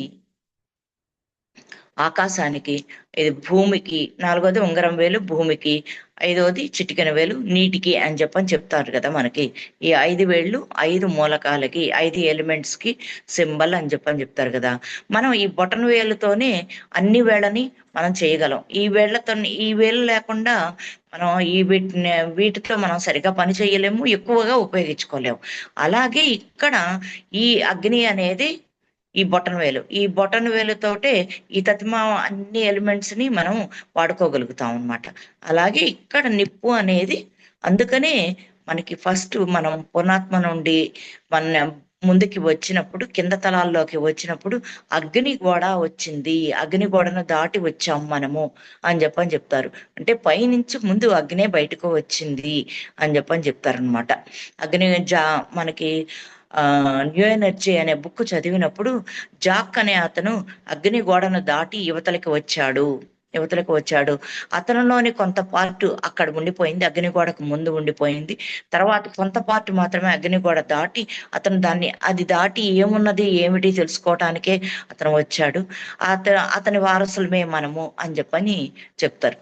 ఆకాశానికి, ఇది భూమికి, 4వది ఉంగరం వేలు భూమికి, 5వది చిటికెన వేలు నీటికి అని చెప్తారు కదా మనకి. ఈ 5 వేళ్ళు 5 మూలకాలకి, 5 ఎలిమెంట్స్ కి సింబల్ అని చెప్తారు కదా. మనం ఈ బొటన వేలుతోనే అన్ని వేళ్ళని మనం చేయగలం. ఈ వేళ్ళు లేకుండా మనం వీటితో మనం సరిగా పని చేయలేము, ఎక్కువగా ఉపయోగించుకోలేము. అలాగే ఇక్కడ ఈ అగ్ని అనేది ఈ బొటన వేలుతోటే ఈ తతిమా అన్ని ఎలిమెంట్స్ ని మనం వాడుకోగలుగుతాం అన్నమాట. అలాగే ఇక్కడ నిప్పు అనేది, అందుకనే మనకి ఫస్ట్ మనం పుణాత్మ నుండి మన ముందుకి వచ్చినప్పుడు, కింద తలాల్లోకి వచ్చినప్పుడు అగ్ని గోడ వచ్చింది, అగ్ని గోడను దాటి వచ్చాం మనము అని చెప్తారు. అంటే పైనుంచి ముందు అగ్నే బయటకు వచ్చింది అని చెప్తారనమాట. అగ్ని మనకి న్యూ ఎనర్జీ అనే బుక్ చదివినప్పుడు జాక్ అనే అతను అగ్ని గోడను దాటి యువతలకు వచ్చాడు. అతనిలోని కొంత పార్ట్ అక్కడ ఉండిపోయింది, అగ్ని గోడకు ముందు ఉండిపోయింది. తర్వాత కొంత పార్ట్ మాత్రమే అగ్ని గోడ దాటి అతను అది దాటి ఏమున్నది ఏమిటి తెలుసుకోవటానికే అతను వచ్చాడు. అతని వారసులమే మనము అని చెప్తారు.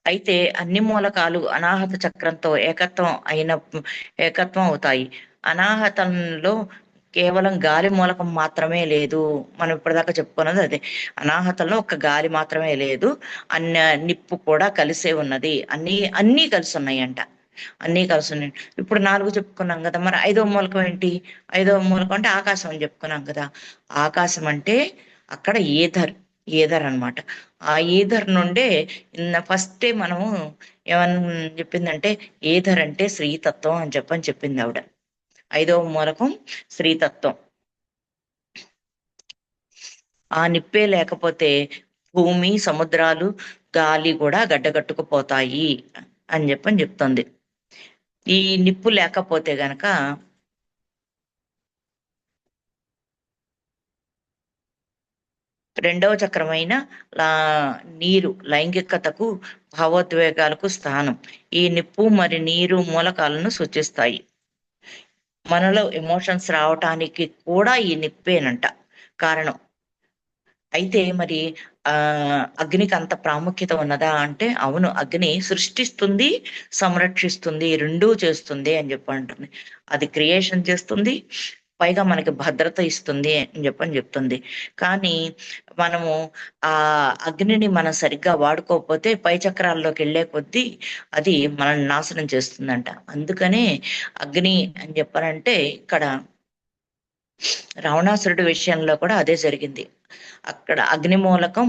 అయితే అన్ని మూలకాలు అనాహత చక్రంతో ఏకత్వం అవుతాయి. అనాహతంలో కేవలం గాలి మూలకం మాత్రమే లేదు. మనం ఇప్పటిదాకా చెప్పుకున్నది అదే. అనాహతంలో ఒక గాలి మాత్రమే లేదు, నిప్పు కూడా కలిసే ఉన్నది. అన్నీ కలిసి ఉన్నాయంట. అన్నీ కలిసి ఉన్నాయి. ఇప్పుడు 4 చెప్పుకున్నాం కదా, మరి 5వ మూలకం ఏంటి? 5వ మూలకం అంటే ఆకాశం అని చెప్పుకున్నాం కదా. ఆకాశం అంటే అక్కడ ఈధర్ అన్నమాట. ఆ ఈధర్ నుండే ఫస్టే మనము ఏమని చెప్పిందంటే, ఈధర్ అంటే శ్రీతత్వం అని చెప్పింది ఆవిడ. 5వ మూలకం శ్రీతత్వం. ఆ నిప్పే లేకపోతే భూమి, సముద్రాలు, గాలి కూడా గడ్డగట్టుకుపోతాయి అని చెప్తుంది. ఈ నిప్పు లేకపోతే గనక రెండవ చక్రమైన లా నీరు లైంగికతకు, భావోద్వేగాలకు స్థానం. ఈ నిప్పు మరి నీరు మూలకాలను సూచిస్తాయి. మనలో ఎమోషన్స్ రావటానికి కూడా ఈ నిప్పేనంట కారణం. అయితే మరి అగ్నికి అంత ప్రాముఖ్యత ఉన్నదా అంటే, అవును, అగ్ని సృష్టిస్తుంది, సంరక్షిస్తుంది, రెండూ చేస్తుంది అని చెప్పి అంటుంది. అది క్రియేషన్ చేస్తుంది, పైగా మనకి భద్రత ఇస్తుంది అని చెప్పని చెప్తుంది. కానీ మనము ఆ అగ్నిని మనం సరిగ్గా వాడుకోకపోతే పై చక్రాల్లోకి వెళ్ళే కొద్దీ అది మనల్ని నాశనం చేస్తుందంట. అందుకనే అగ్ని అని చెప్పారంటే ఇక్కడ రావణాసురుడి విషయంలో కూడా అదే జరిగింది. అక్కడ అగ్నిమూలకం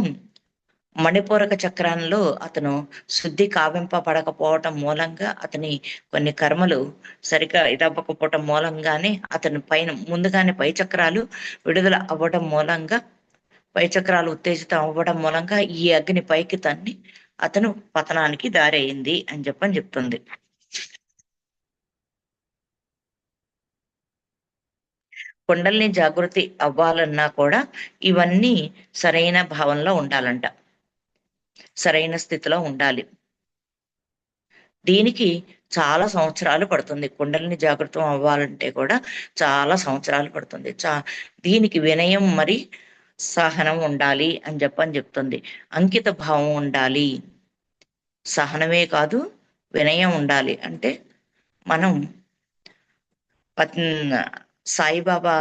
మణిపూరక చక్రంలో అతను శుద్ధి కావింపబడకపోవటం మూలంగా అతని కొన్ని కర్మలు సరిగ్గా ఇదవ్వకపోవటం మూలంగానే అతని పైన ముందుగానే పై చక్రాలు విడుదల అవ్వడం మూలంగా, పై చక్రాలు ఉత్తేజితం అవ్వడం మూలంగా ఈ అగ్ని పైకి తన్ని అతను పతనానికి దారయింది అని చెప్పని చెప్తుంది. కుండల్ని జాగృతి అవ్వాలన్నా కూడా ఇవన్నీ సరైన భావంలో ఉండాలంట, సరైన స్థితిలో ఉండాలి. దీనికి చాలా సంవత్సరాలు పడుతుంది. కుండలిని జాగృతం అవ్వాలంటే కూడా చాలా సంవత్సరాలు పడుతుంది. దీనికి వినయం మరి సహనం ఉండాలి అని చెప్పని చెప్తుంది. అంకిత భావం ఉండాలి, సహనమే కాదు వినయం ఉండాలి. అంటే మనం సాయిబాబా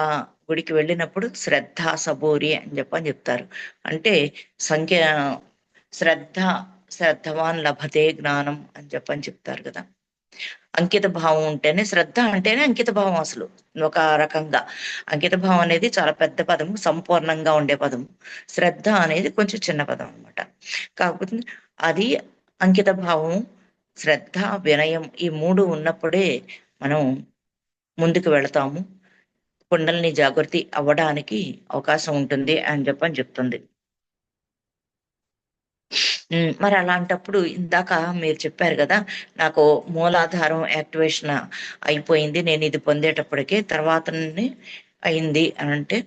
గుడికి వెళ్ళినప్పుడు శ్రద్ధ సబూరి అని చెప్పని చెప్తారు. అంటే సంఖ్య శ్రద్ధ శ్రద్ధవాన్ లభతే జ్ఞానం అని చెప్పని చెప్తారు కదా. అంకిత భావం ఉంటేనే, శ్రద్ధ అంటేనే అంకిత భావం. అసలు ఒక రకంగా అంకిత భావం అనేది చాలా పెద్ద పదము, సంపూర్ణంగా ఉండే పదము. శ్రద్ధ అనేది కొంచెం చిన్న పదం అనమాట. కాకపోతే అది అంకిత భావం, శ్రద్ధ, వినయం ఈ మూడు ఉన్నప్పుడే మనం ముందుకు వెళతాము, కుండలిని జాగృతి అవ్వడానికి అవకాశం ఉంటుంది అని చెప్పని చెప్తుంది. మరి అలాంటప్పుడు ఇందాక మీరు చెప్పారు కదా, నాకు మూలాధారం యాక్టివేషన్ అయిపోయింది, నేను ఇది పొందేటప్పటికే తర్వాతనే అయింది అని అంటే,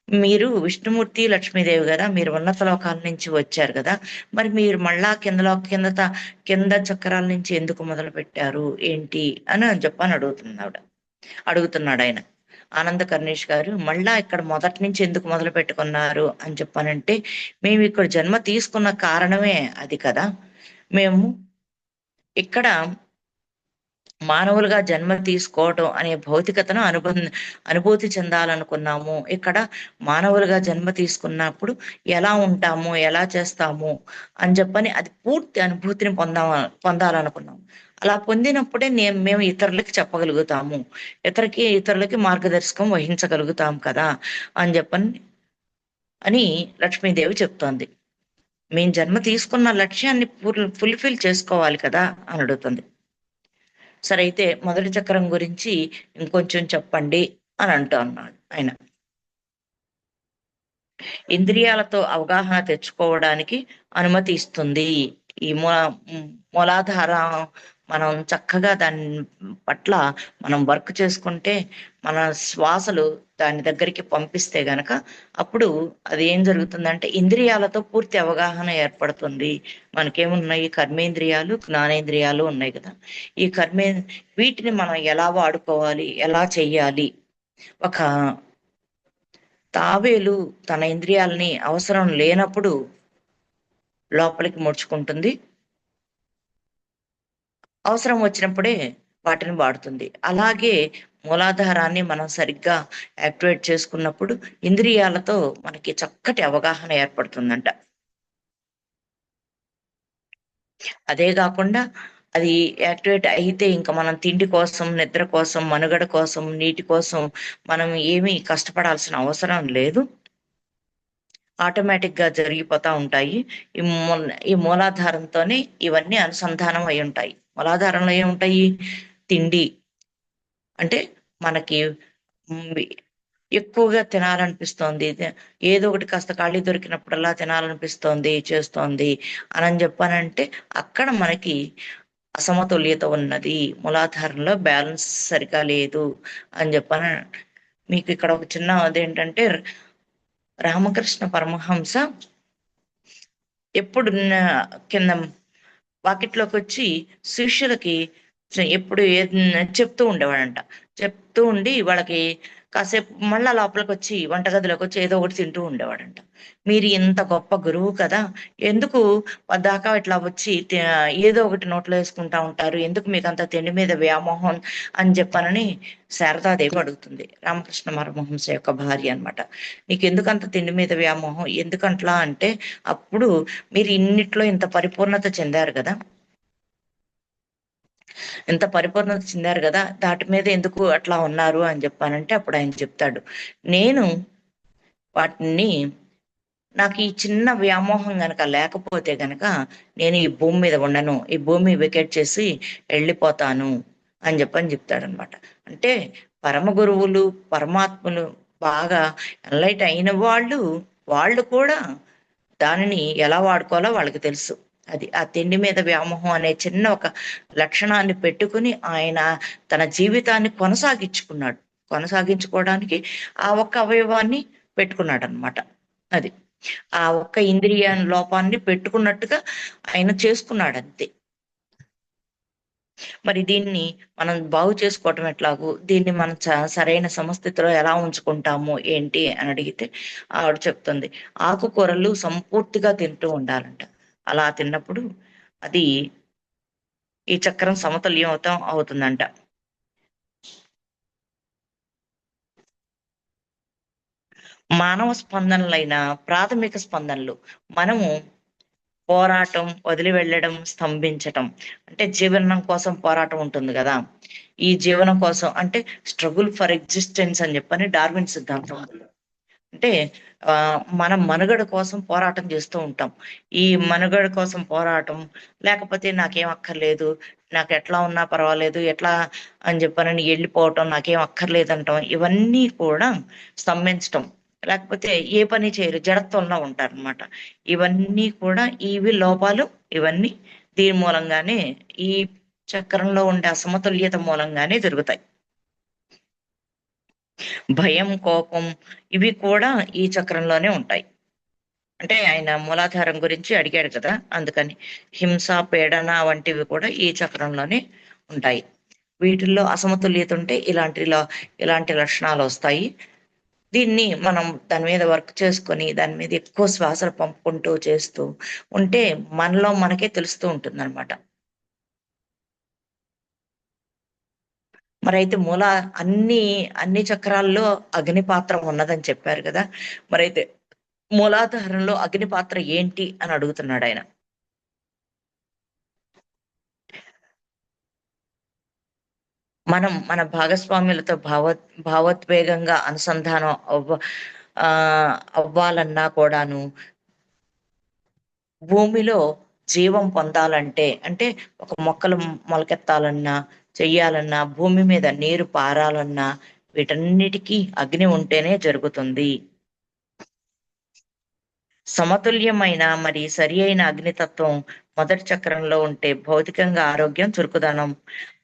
మీరు విష్ణుమూర్తి లక్ష్మీదేవి కదా, మీరు ఉన్నత లోకాల నుంచి వచ్చారు కదా, మరి మీరు మళ్ళా కింద చక్రాల నుంచి ఎందుకు మొదలు పెట్టారు ఏంటి అని చెప్పని అడుగుతున్నాడు ఆయన. ఆనంద కర్ణేష్ గారు మళ్ళా ఇక్కడ మొదటి నుంచి ఎందుకు మొదలు పెట్టుకున్నారు అని చెప్పానంటే, మేము ఇక్కడ జన్మ తీసుకున్న కారణమే అది కదా. మేము ఇక్కడ మానవులుగా జన్మ తీసుకోవటం అనే భౌతికతను అనుభూతి చెందాలనుకున్నాము. ఇక్కడ మానవులుగా జన్మ తీసుకున్నప్పుడు ఎలా ఉంటాము, ఎలా చేస్తాము అని చెప్పని అది పూర్తి అనుభూతిని పొందాలనుకున్నాము. అలా పొందినప్పుడే మేము ఇతరులకి చెప్పగలుగుతాము, ఇతరులకి మార్గదర్శకం వహించగలుగుతాం కదా అని అని లక్ష్మీదేవి చెప్తోంది. మేము జన్మ తీసుకున్న లక్ష్యాన్ని ఫుల్ఫిల్ చేసుకోవాలి కదా అని అడుగుతుంది. సరే, అయితే మొదటి చక్రం గురించి ఇంకొంచెం చెప్పండి అని అన్నాడు ఆయన. ఇంద్రియాలతో అవగాహన తెచ్చుకోవడానికి అనుమతి ఇస్తుంది. ఈ మూలాధారం మనం చక్కగా దాని పట్ల మనం వర్క్ చేసుకుంటే, మన శ్వాసలు దాని దగ్గరికి పంపిస్తే గనక అప్పుడు అది ఏం జరుగుతుందంటే ఇంద్రియాలతో పూర్తి అవగాహన ఏర్పడుతుంది. మనకేమున్నాయి, కర్మేంద్రియాలు, జ్ఞానేంద్రియాలు ఉన్నాయి కదా. ఈ వీటిని మనం ఎలా వాడుకోవాలి, ఎలా చెయ్యాలి. ఒక తాబేలు తన ఇంద్రియాలని అవసరం లేనప్పుడు లోపలికి ముడుచుకుంటుంది, అవసరం వచ్చినప్పుడే వాటిని వాడుతుంది. అలాగే మూలాధారాన్ని మనం సరిగ్గా యాక్టివేట్ చేసుకున్నప్పుడు ఇంద్రియాలతో మనకి చక్కటి అవగాహన ఏర్పడుతుందంట. అదే కాకుండా అది యాక్టివేట్ అయితే ఇంకా మనం తిండి కోసం, నిద్ర కోసం, మనుగడ కోసం, నీటి కోసం మనం ఏమీ కష్టపడాల్సిన అవసరం లేదు. ఆటోమేటిక్ గా జరిగిపోతా ఉంటాయి. ఈ మూలాధారంతోనే ఇవన్నీ అనుసంధానం అయి ఉంటాయి. మూలాధారంలో ఏముంటాయి, తిండి అంటే మనకి ఎక్కువగా తినాలనిపిస్తోంది, ఏదో ఒకటి కాస్త ఖాళీ దొరికినప్పుడల్లా తినాలనిపిస్తోంది, చేస్తోంది అని చెప్పానంటే అక్కడ మనకి అసమతుల్యత ఉన్నది, మూలాధారంలో బ్యాలెన్స్ సరిగా లేదు అని చెప్పాను. మీకు ఇక్కడ ఒక చిన్న అదేంటంటే రామకృష్ణ పరమహంస ఎప్పుడు కింద వాకిట్లోకి వచ్చి శిష్యులకి ఎప్పుడు చెప్తూ ఉండేవాడంట. చెప్తూ ఉండి వాళ్ళకి కాసేపు మళ్ళా లోపలికి వచ్చి వంటగదిలోకి వచ్చి ఏదో ఒకటి తింటూ ఉండేవాడంట. మీరు ఇంత గొప్ప గురువు కదా, ఎందుకు పద్దాకా ఇట్లా వచ్చి ఏదో ఒకటి నోట్లో వేసుకుంటా ఉంటారు, ఎందుకు మీకు అంత తిండి మీద వ్యామోహం అని చెప్పనని శారదాదేవి అడుగుతుంది. రామకృష్ణ పరమహంస యొక్క భార్య అన్నమాట. నీకు ఎందుకు అంత తిండి మీద వ్యామోహం, ఎందుకంట్లా అంటే, అప్పుడు మీరు ఇన్నిట్లో ఇంత పరిపూర్ణత చెందారు కదా, ఇంత పరిపూర్ణత చెందారు కదా, దాటి మీద ఎందుకు అట్లా ఉన్నారు అని చెప్పానంటే, అప్పుడు ఆయన చెప్తాడు, నేను వాటిని, నాకు ఈ చిన్న వ్యామోహం గనక లేకపోతే గనక నేను ఈ భూమి మీద ఉండను, ఈ భూమి వికెట్ చేసి వెళ్ళిపోతాను అని చెప్తాడనమాట. అంటే పరమ గురువులు, పరమాత్ములు, బాగా ఎన్లైట్ అయిన వాళ్ళు, వాళ్ళు కూడా దానిని ఎలా వాడుకోవాలో వాళ్ళకి తెలుసు. అది ఆ తిండి మీద వ్యామోహం అనే చిన్న ఒక లక్షణాన్ని పెట్టుకుని ఆయన తన జీవితాన్ని కొనసాగించుకోవడానికి ఆ ఒక్క అవయవాన్ని పెట్టుకున్నాడు అనమాట. అది ఆ ఒక్క ఇంద్రియ లోపాన్ని పెట్టుకున్నట్టుగా ఆయన చేసుకున్నాడు అంతే. మరి దీన్ని మనం బాగు చేసుకోవటం ఎట్లాగూ, దీన్ని మనం సరైన సమస్థితిలో ఎలా ఉంచుకుంటాము ఏంటి అని అడిగితే ఆవిడ చెప్తుంది, ఆకుకూరలు సంపూర్తిగా తింటూ ఉండాలంట. అలా తిన్నప్పుడు అది ఈ చక్రం సమతుల్యం అవుతుందంట. మానవ స్పందనలైన ప్రాథమిక స్పందనలు మనము పోరాటం, వదిలి వెళ్ళడం, స్తంభించటం, అంటే జీవనం కోసం పోరాటం ఉంటుంది కదా, ఈ జీవనం కోసం అంటే స్ట్రగుల్ ఫర్ ఎగ్జిస్టెన్స్ అని చెప్పని డార్విన్ సిద్ధాంతం. అంటే మనం మనుగడ కోసం పోరాటం చేస్తూ ఉంటాం. ఈ మనుగడ కోసం పోరాటం, లేకపోతే నాకేం అక్కర్లేదు, నాకు ఎట్లా ఉన్నా పర్వాలేదు, ఎట్లా అని చెప్పనని వెళ్ళిపోవటం, నాకేం అక్కర్లేదు అంటాం, ఇవన్నీ కూడా స్తంభించటం, లేకపోతే ఏ పని చేయరు, జడత్వంలో ఉంటారనమాట. ఇవన్నీ కూడా ఇవి లోపాలు, ఇవన్నీ దీని మూలంగానే, ఈ చక్రంలో ఉండే అసమతుల్యత మూలంగానే జరుగుతాయి. భయం, కోపం ఇవి కూడా ఈ చక్రంలోనే ఉంటాయి. అంటే ఆయన మూలాధారం గురించి అడిగాడు కదా, అందుకని హింస, పీడన వంటివి కూడా ఈ చక్రంలోనే ఉంటాయి. వీటిల్లో అసమతుల్యత ఉంటే ఇలాంటి లక్షణాలు వస్తాయి. దీన్ని మనం దాని మీద వర్క్ చేసుకొని, దాని మీద ఎక్కువ శ్వాసలు పంపుకుంటూ చేస్తూ ఉంటే మనలో మనకే తెలుస్తూ ఉంటుంది అనమాట. మరైతే అన్ని చక్రాల్లో అగ్ని పాత్ర ఉన్నదని చెప్పారు కదా, మరైతే మూలాధారంలో అగ్ని పాత్ర ఏంటి అని అడుగుతున్నాడు ఆయన. మన భాగస్వాములతో భావోద్వేగంగా అనుసంధానం ఆ అవ్వాలన్నా కూడాను, భూమిలో జీవం పొందాలంటే, అంటే ఒక మొక్కలు మొలకెత్తాలన్నా, చెయ్యాలన్నా, భూమి మీద నీరు పారాలన్నా, వీటన్నిటికీ అగ్ని ఉంటేనే జరుగుతుంది. సమతుల్యమైన మరి సరి అయిన అగ్నితత్వం మొదటి చక్రంలో ఉంటే భౌతికంగా ఆరోగ్యం, చురుకుదనం,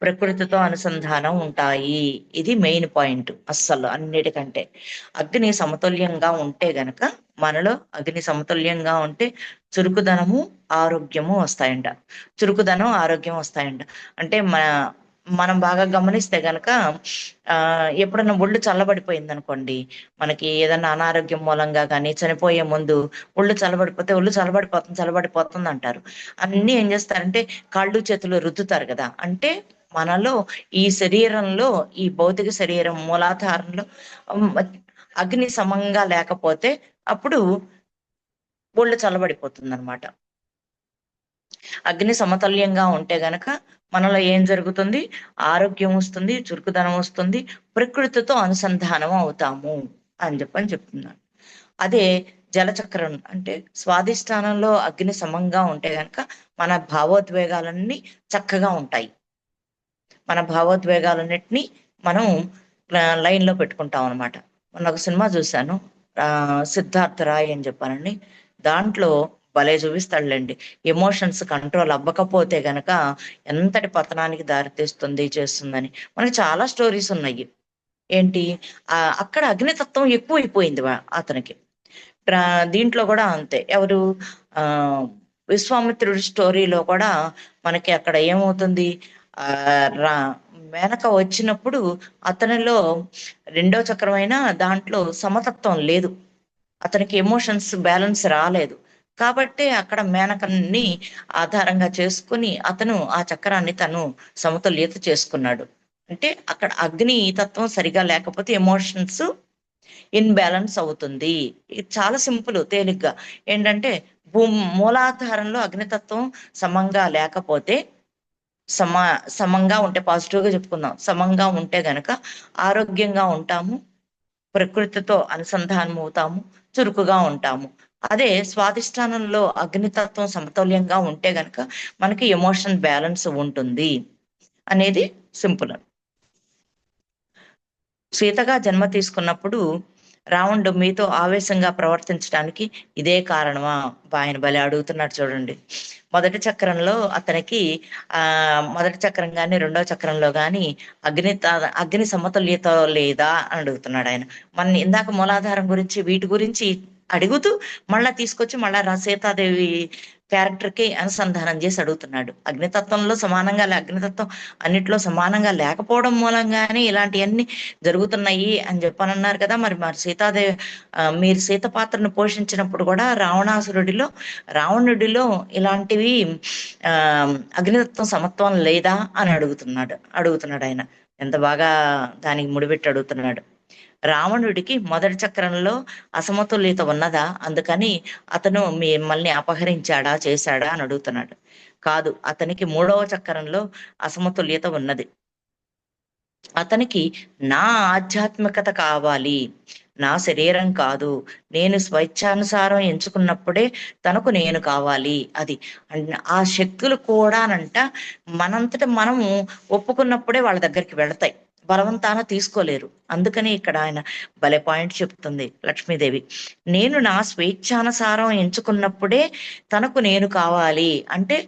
ప్రకృతితో అనుసంధానం ఉంటాయి. ఇది మెయిన్ పాయింట్. అస్సలు అన్నిటికంటే అగ్ని సమతుల్యంగా ఉంటే గనక, మనలో అగ్ని సమతుల్యంగా ఉంటే చురుకుదనము, ఆరోగ్యము వస్తాయంట. చురుకుదనం, ఆరోగ్యం వస్తాయంట. అంటే మనం బాగా గమనిస్తే గనక ఎప్పుడన్నా ఒళ్ళు చల్లబడిపోయింది అనుకోండి, మనకి ఏదన్నా అనారోగ్యం మూలంగా కానీ, చనిపోయే ముందు ఒళ్ళు చల్లబడిపోతే, ఒళ్ళు చల్లబడిపోతుంది అంటారు. అన్నీ ఏం చేస్తారంటే కాళ్ళు చేతులు రుద్దుతారు కదా, అంటే మనలో ఈ శరీరంలో, ఈ భౌతిక శరీరం మూలాధారంలో ఉమ్, అగ్ని సమంగా లేకపోతే అప్పుడు ఒళ్ళు చల్లబడిపోతుంది అనమాట. అగ్ని సమతుల్యంగా ఉంటే గనక మనలో ఏం జరుగుతుంది, ఆరోగ్యం వస్తుంది, చురుకుదనం వస్తుంది, ప్రకృతితో అనుసంధానం అవుతాము అని చెప్తున్నాను. అదే జలచక్రం అంటే స్వాధిష్టానంలో అగ్ని సమంగా ఉంటే గనక మన భావోద్వేగాలన్నీ చక్కగా ఉంటాయి. మన భావోద్వేగాలన్నిటినీ మనం లైన్ లో పెట్టుకుంటాం అనమాట. మొన్న ఒక సినిమా చూశాను, సిద్ధార్థ రాయ్ అని చెప్పానండి. దాంట్లో భలే చూపిస్తాడులేండి. ఎమోషన్స్ కంట్రోల్ అవ్వకపోతే గనక ఎంతటి పతనానికి దారితీస్తుంది, చేస్తుందని. మనకి చాలా స్టోరీస్ ఉన్నాయి. ఏంటి, అక్కడ అగ్నితత్వం ఎక్కువైపోయింది అతనికి. దీంట్లో కూడా అంతే. ఎవరు ఆ విశ్వామిత్రుడి స్టోరీలో కూడా మనకి అక్కడ ఏమవుతుంది, ఆ రా మేనక వచ్చినప్పుడు అతనిలో రెండో చక్రమైన దాంట్లో సమతత్వం లేదు, అతనికి ఎమోషన్స్ బ్యాలెన్స్ రాలేదు. కాబట్టి అక్కడ మేనకని ఆధారంగా చేసుకుని అతను ఆ చక్రాన్ని తను సమతుల్యత చేసుకున్నాడు. అంటే అక్కడ అగ్ని తత్వం సరిగా లేకపోతే ఎమోషన్స్ ఇన్బ్యాలెన్స్ అవుతుంది. ఇది చాలా సింపుల్, తేలిగ్గా. ఏంటంటే మూలాధారంలో అగ్నితత్వం సమంగా లేకపోతే, సమ సమంగా ఉంటే, పాజిటివ్ గా చెప్పుకుందాం, సమంగా ఉంటే గనక ఆరోగ్యంగా ఉంటాము, ప్రకృతితో అనుసంధానం అవుతాము, చురుకుగా ఉంటాము. అదే స్వాధిష్టానంలో అగ్నితత్వం సమతుల్యంగా ఉంటే గనక మనకి ఎమోషన్ బ్యాలెన్స్ ఉంటుంది అనేది సింపుల్. సీతగా జన్మ తీసుకున్నప్పుడు రావణుడు మీతో ఆవేశంగా ప్రవర్తించడానికి ఇదే కారణమా? ఆయన భలే అడుగుతున్నాడు చూడండి. మొదటి చక్రంలో అతనికి మొదటి చక్రం కానీ రెండో చక్రంలో కానీ అగ్ని సమతుల్యత లేదా అని అడుగుతున్నాడు ఆయన. మన ఇందాక మూలాధారం గురించి వీటి గురించి అడుగుతూ మళ్ళా తీసుకొచ్చి మళ్ళా సీతాదేవి క్యారెక్టర్ కి అనుసంధానం చేసి అడుగుతున్నాడు. అగ్నితత్వంలో సమానంగా అగ్నితత్వం అన్నిట్లో సమానంగా లేకపోవడం మూలంగానే ఇలాంటివన్నీ జరుగుతున్నాయి అని చెప్పనన్నారు కదా. మరి సీతాదేవి మీరు సీత పాత్రను పోషించినప్పుడు కూడా రావణుడిలో ఇలాంటివి ఆ అగ్నితత్వం సమత్వం లేదా అని అడుగుతున్నాడు ఆయన. ఎంత బాగా దానికి ముడిపెట్టి అడుగుతున్నాడు. రావణుడికి మొదటి చక్రంలో అసమతుల్యత ఉన్నదా, అందుకని అతను మిమ్మల్ని అపహరించాడా, చేశాడా అని అడుగుతున్నాడు. కాదు, అతనికి మూడవ చక్రంలో అసమతుల్యత ఉన్నది. అతనికి నా ఆధ్యాత్మికత కావాలి, నా శరీరం కాదు. నేను స్వేచ్ఛానుసారం ఎంచుకున్నప్పుడే తనకు నేను కావాలి. అది ఆ శక్తులు కూడానంట మనంతట మనము ఒప్పుకున్నప్పుడే వాళ్ళ దగ్గరికి వెళతాయి, బలవంతాన తీసుకోలేరు. అందుకని ఇక్కడ ఆయన భలే పాయింట్ చెప్తుంది లక్ష్మీదేవి. నేను నా స్వేచ్ఛానుసారం ఎంచుకున్నప్పుడే తనకు నేను కావాలి అంటే,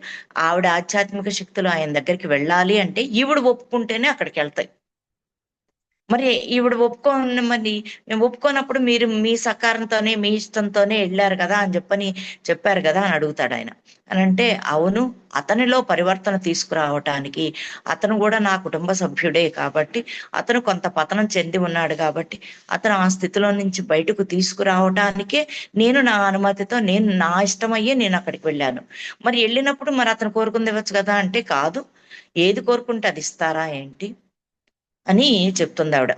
ఆవిడ ఆధ్యాత్మిక శక్తులు ఆయన దగ్గరికి వెళ్ళాలి అంటే ఈవిడ ఒప్పుకుంటేనే అక్కడికి వెళ్తాయి. మరి ఈవిడ మరి మేము ఒప్పుకోనప్పుడు మీరు మీ సకారంతోనే మీ ఇష్టంతోనే వెళ్ళారు కదా అని చెప్పారు కదా అని అడుగుతాడు ఆయన. అని అంటే అవును, అతనిలో పరివర్తన తీసుకురావటానికి, అతను కూడా నా కుటుంబ సభ్యుడే కాబట్టి, అతను కొంత పతనం చెంది ఉన్నాడు కాబట్టి అతను ఆ స్థితిలో నుంచి బయటకు తీసుకురావటానికే నేను నా అనుమతితో, నేను నా ఇష్టమయ్యే నేను అక్కడికి వెళ్ళాను. మరి వెళ్ళినప్పుడు మరి అతను కోరుకుంది ఇవ్వచ్చు కదా అంటే, కాదు, ఏది కోరుకుంటే అది ఇస్తారా ఏంటి అని చెప్తుంది ఆవిడ.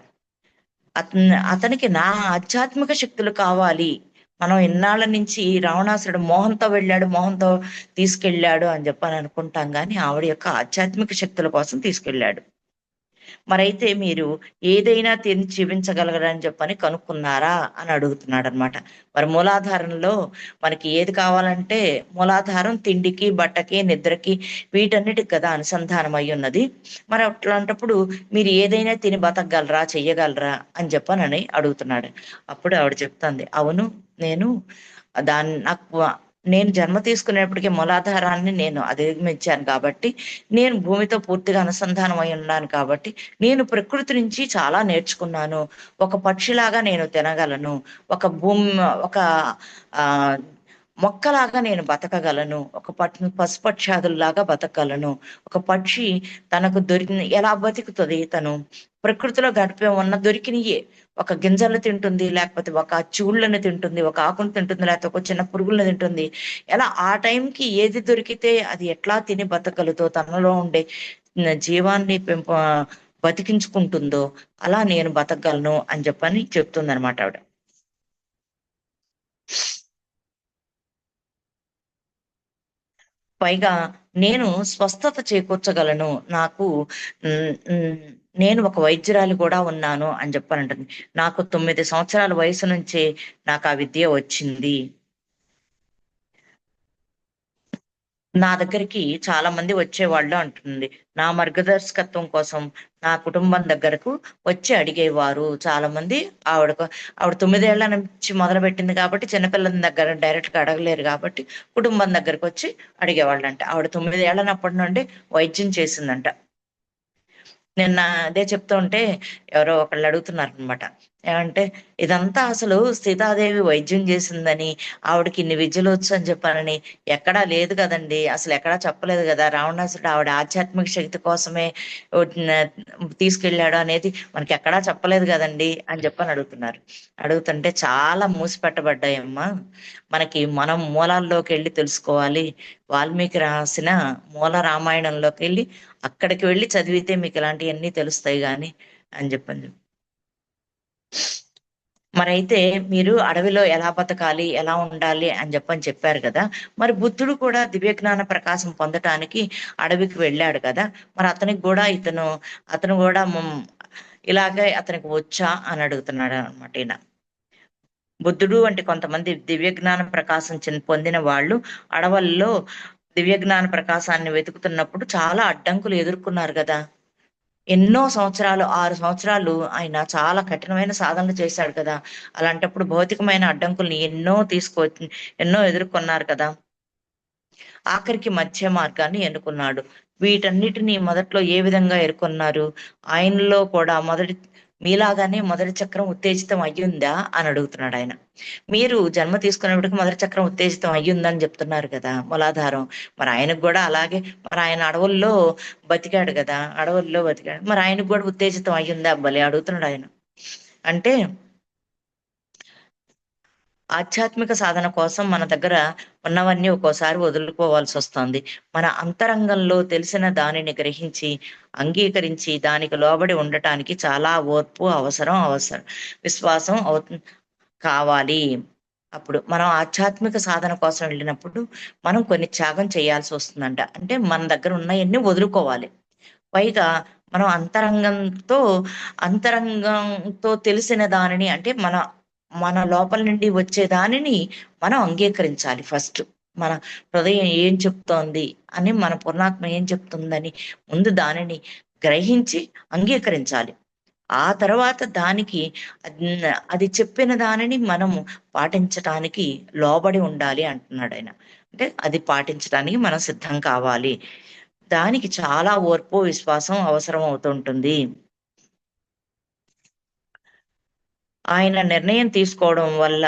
అతనికి నా ఆధ్యాత్మిక శక్తులు కావాలి. మనం ఇన్నాళ్ళ నుంచి రావణాసురుడు మోహంతో వెళ్ళాడు, మోహంతో తీసుకెళ్ళాడు అని చెప్పని అనుకుంటాం, కానీ ఆవిడ యొక్క ఆధ్యాత్మిక శక్తుల కోసం తీసుకెళ్ళాడు. మరైతే మీరు ఏదైనా తిని జీవించగలగరని చెప్పని కనుక్కున్నారా అని అడుగుతున్నాడు అనమాట. మరి మూలాధారంలో మనకి ఏది కావాలంటే, మూలాధారం తిండికి, బట్టకి, నిద్రకి, వీటన్నిటికి కదా అనుసంధానం అయి ఉన్నది. మరి అట్లాంటప్పుడు మీరు ఏదైనా తిని బతకగలరా, చెయ్యగలరా అని చెప్పనని అడుగుతున్నాడు. అప్పుడు ఆవిడ చెప్తుంది, అవును, నేను నాకు నేను జన్మ తీసుకునేప్పటికీ మూలాధారాన్ని నేను అధిగమించాను కాబట్టి, నేను భూమితో పూర్తిగా అనుసంధానం అయి ఉన్నాను కాబట్టి, నేను ప్రకృతి నుంచి చాలా నేర్చుకున్నాను. ఒక పక్షిలాగా నేను తినగలను, ఒక ఆ మొక్కలాగా నేను బతకగలను, ఒక పశుపక్షాదుల్లాగా బతకగలను. ఒక పక్షి తనకు ఎలా బతుకుతుంది, తను ప్రకృతిలో దొరికినయే, ఒక గింజలు తింటుంది, లేకపోతే ఒక చూళ్ళని తింటుంది, ఒక ఆకును తింటుంది, లేకపోతే ఒక చిన్న పురుగులను తింటుంది. ఎలా ఆ టైంకి ఏది దొరికితే అది ఎట్లా తిని బతకగలుగుతో, తనలో ఉండే జీవాన్ని బతికించుకుంటుందో అలా నేను బతకగలను అని చెప్తుంది అనమాట ఆవిడ. పైగా నేను స్వస్థత చేకూర్చగలను, నాకు నేను ఒక వైద్యురాలు కూడా ఉన్నాను అని చెప్పానంటుంది. నాకు 9 సంవత్సరాల వయసు నుంచే నాకు ఆ విద్య వచ్చింది. నా దగ్గరికి చాలా మంది వచ్చేవాళ్ళు అంటుంది. నా మార్గదర్శకత్వం కోసం నా కుటుంబం దగ్గరకు వచ్చి అడిగేవారు చాలా మంది. ఆవిడ 9 ఏళ్ల నుంచి మొదలు పెట్టింది కాబట్టి చిన్నపిల్లల దగ్గర డైరెక్ట్ గా అడగలేరు కాబట్టి కుటుంబం దగ్గరకు వచ్చి అడిగేవాళ్ళంట. ఆవిడ 9 ఏళ్లనప్పటి నుండి వైద్యం చేసిందంట. నిన్న అదే చెప్తూ ఉంటే ఎవరో ఒకళ్ళు అడుగుతున్నారు అనమాట, ఏమంటే ఇదంతా అసలు సీతాదేవి వైద్యం చేసిందని, ఆవిడకి ఇన్ని విద్యలు వచ్చు అని చెప్పానని ఎక్కడా లేదు కదండి. అసలు ఎక్కడా చెప్పలేదు కదా. రావణాసురుడు ఆవిడ ఆధ్యాత్మిక శక్తి కోసమే తీసుకెళ్ళాడు అనేది మనకి ఎక్కడా చెప్పలేదు కదండి అని చెప్పని అడుగుతున్నారు. అడుగుతుంటే చాలా మూసిపెట్టబడ్డాయమ్మా. మనకి మనం మూలాల్లోకి వెళ్ళి తెలుసుకోవాలి. వాల్మీకి రాసిన మూల రామాయణంలోకి వెళ్ళి అక్కడికి వెళ్ళి చదివితే మీకు ఇలాంటివన్నీ తెలుస్తాయి గాని అని చెప్పని. మరైతే మీరు అడవిలో ఎలా బతకాలి, ఎలా ఉండాలి అని చెప్పారు కదా. మరి బుద్ధుడు కూడా దివ్య జ్ఞాన ప్రకాశం పొందటానికి అడవికి వెళ్ళాడు కదా. మరి అతను కూడా ఇలాగే అతనికి వచ్చా అని అడుగుతున్నాడు అనమాట ఈయన. బుద్ధుడు అంటే కొంతమంది దివ్య జ్ఞాన ప్రకాశం పొందిన వాళ్ళు అడవుల్లో దివ్య జ్ఞాన ప్రకాశాన్ని వెతుకుతున్నప్పుడు చాలా అడ్డంకులు ఎదుర్కొన్నారు కదా. ఎన్నో సంవత్సరాలు 6 సంవత్సరాలు ఆయన చాలా కఠినమైన సాధనలు చేశాడు కదా. అలాంటప్పుడు భౌతికమైన అడ్డంకుల్ని ఎన్నో ఎదుర్కొన్నారు కదా. ఆఖరికి మధ్య మార్గాన్ని ఎన్నుకున్నాడు. వీటన్నిటిని మొదట్లో ఏ విధంగా ఎన్నుకున్నారు? ఆయనలో కూడా మీలాగానే మొదటి చక్రం ఉత్తేజితం అయ్యుందా అని అడుగుతున్నాడు ఆయన. మీరు జన్మ తీసుకునేప్పటికి మొదటి చక్రం ఉత్తేజితం అయ్యుందని చెప్తున్నారు కదా మూలాధారం. మరి ఆయనకు కూడా అలాగే, మరి ఆయన అడవుల్లో బతికాడు కదా, అడవుల్లో బతికాడు. మరి ఆయనకు కూడా ఉత్తేజితం అయ్యుందా? భలే అడుగుతున్నాడు ఆయన. అంటే ఆధ్యాత్మిక సాధన కోసం మన దగ్గర ఉన్నవన్నీ ఒక్కోసారి వదులుకోవాల్సి వస్తుంది. మన అంతరంగంలో తెలిసిన దానిని గ్రహించి, అంగీకరించి దానికి లోబడి ఉండటానికి చాలా ఓర్పు అవసరం. విశ్వాసం కావాలి. అప్పుడు మనం ఆధ్యాత్మిక సాధన కోసం వెళ్ళినప్పుడు మనం కొన్ని త్యాగం చేయాల్సి వస్తుందంట. అంటే మన దగ్గర ఉన్నయన్నీ వదులుకోవాలి. పైగా మనం అంతరంగంతో తెలిసిన దానిని, అంటే మన మన లోపల నుండి వచ్చే దానిని మనం అంగీకరించాలి ఫస్ట్. మన హృదయం ఏం చెప్తోంది అని, మన పూర్ణాత్మ ఏం చెప్తుందని ముందు దానిని గ్రహించి అంగీకరించాలి. ఆ తర్వాత దానికి అది చెప్పిన దానిని మనము పాటించటానికి లోబడి ఉండాలి అంటున్నాడు ఆయన. అంటే అది పాటించడానికి మనం సిద్ధం కావాలి. దానికి చాలా ఓర్పు, విశ్వాసం అవసరం అవుతుంటుంది. ఆయన నిర్ణయం తీసుకోవడం వల్ల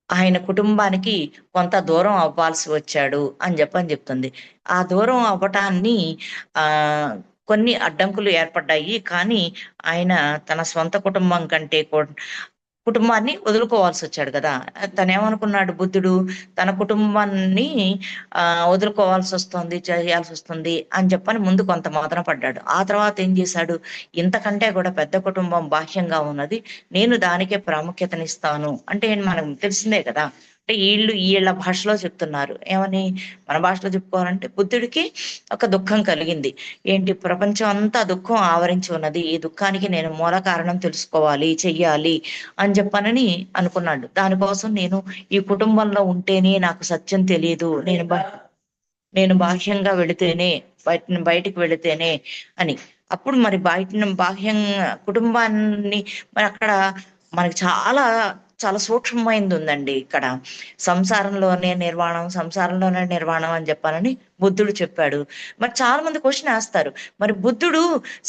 ఆయన కుటుంబానికి కొంత దూరం అవ్వాల్సి వచ్చాడు అని చెప్తుంది. ఆ దూరం అవ్వటాన్ని కొన్ని అడ్డంకులు ఏర్పడ్డాయి. కానీ ఆయన తన స్వంత కుటుంబం కంటే కుటుంబాన్ని వదులుకోవాల్సొచ్చాడు కదా. తనేమనుకున్నాడు బుద్ధుడు, తన కుటుంబాన్ని చేయాల్సొస్తుంది అని చెప్పని ముందు కొంత మదన పడ్డాడు. ఆ తర్వాత ఏం చేశాడు, ఇంతకంటే కూడా పెద్ద కుటుంబం బాహ్యంగా ఉన్నది, నేను దానికే ప్రాముఖ్యతనిస్తాను అంటే మనకు తెలిసిందే కదా. అంటే వీళ్ళ భాషలో చెప్తున్నారు. ఏమని మన భాషలో చెప్పుకోవాలంటే, బుద్ధుడికి ఒక దుఃఖం కలిగింది. ఏంటి, ప్రపంచం అంతా దుఃఖం ఆవరించి ఉన్నది, ఈ దుఃఖానికి నేను మూల కారణం తెలుసుకోవాలి, చెయ్యాలి అని చెప్పనని అనుకున్నాడు. దానికోసం నేను ఈ కుటుంబంలో ఉంటేనే నాకు సత్యం తెలియదు, నేను బాహ్యంగా వెళితేనే, బయటికి వెళితేనే అని. అప్పుడు మరి బాహ్యం కుటుంబాన్ని మరి అక్కడ మనకి చాలా సూక్ష్మమైంది ఉందండి ఇక్కడ. సంసారంలోనే నిర్వాణం అని చెప్పానని బుద్ధుడు చెప్పాడు. మరి చాలా మంది క్వశ్చన్ వేస్తారు, మరి బుద్ధుడు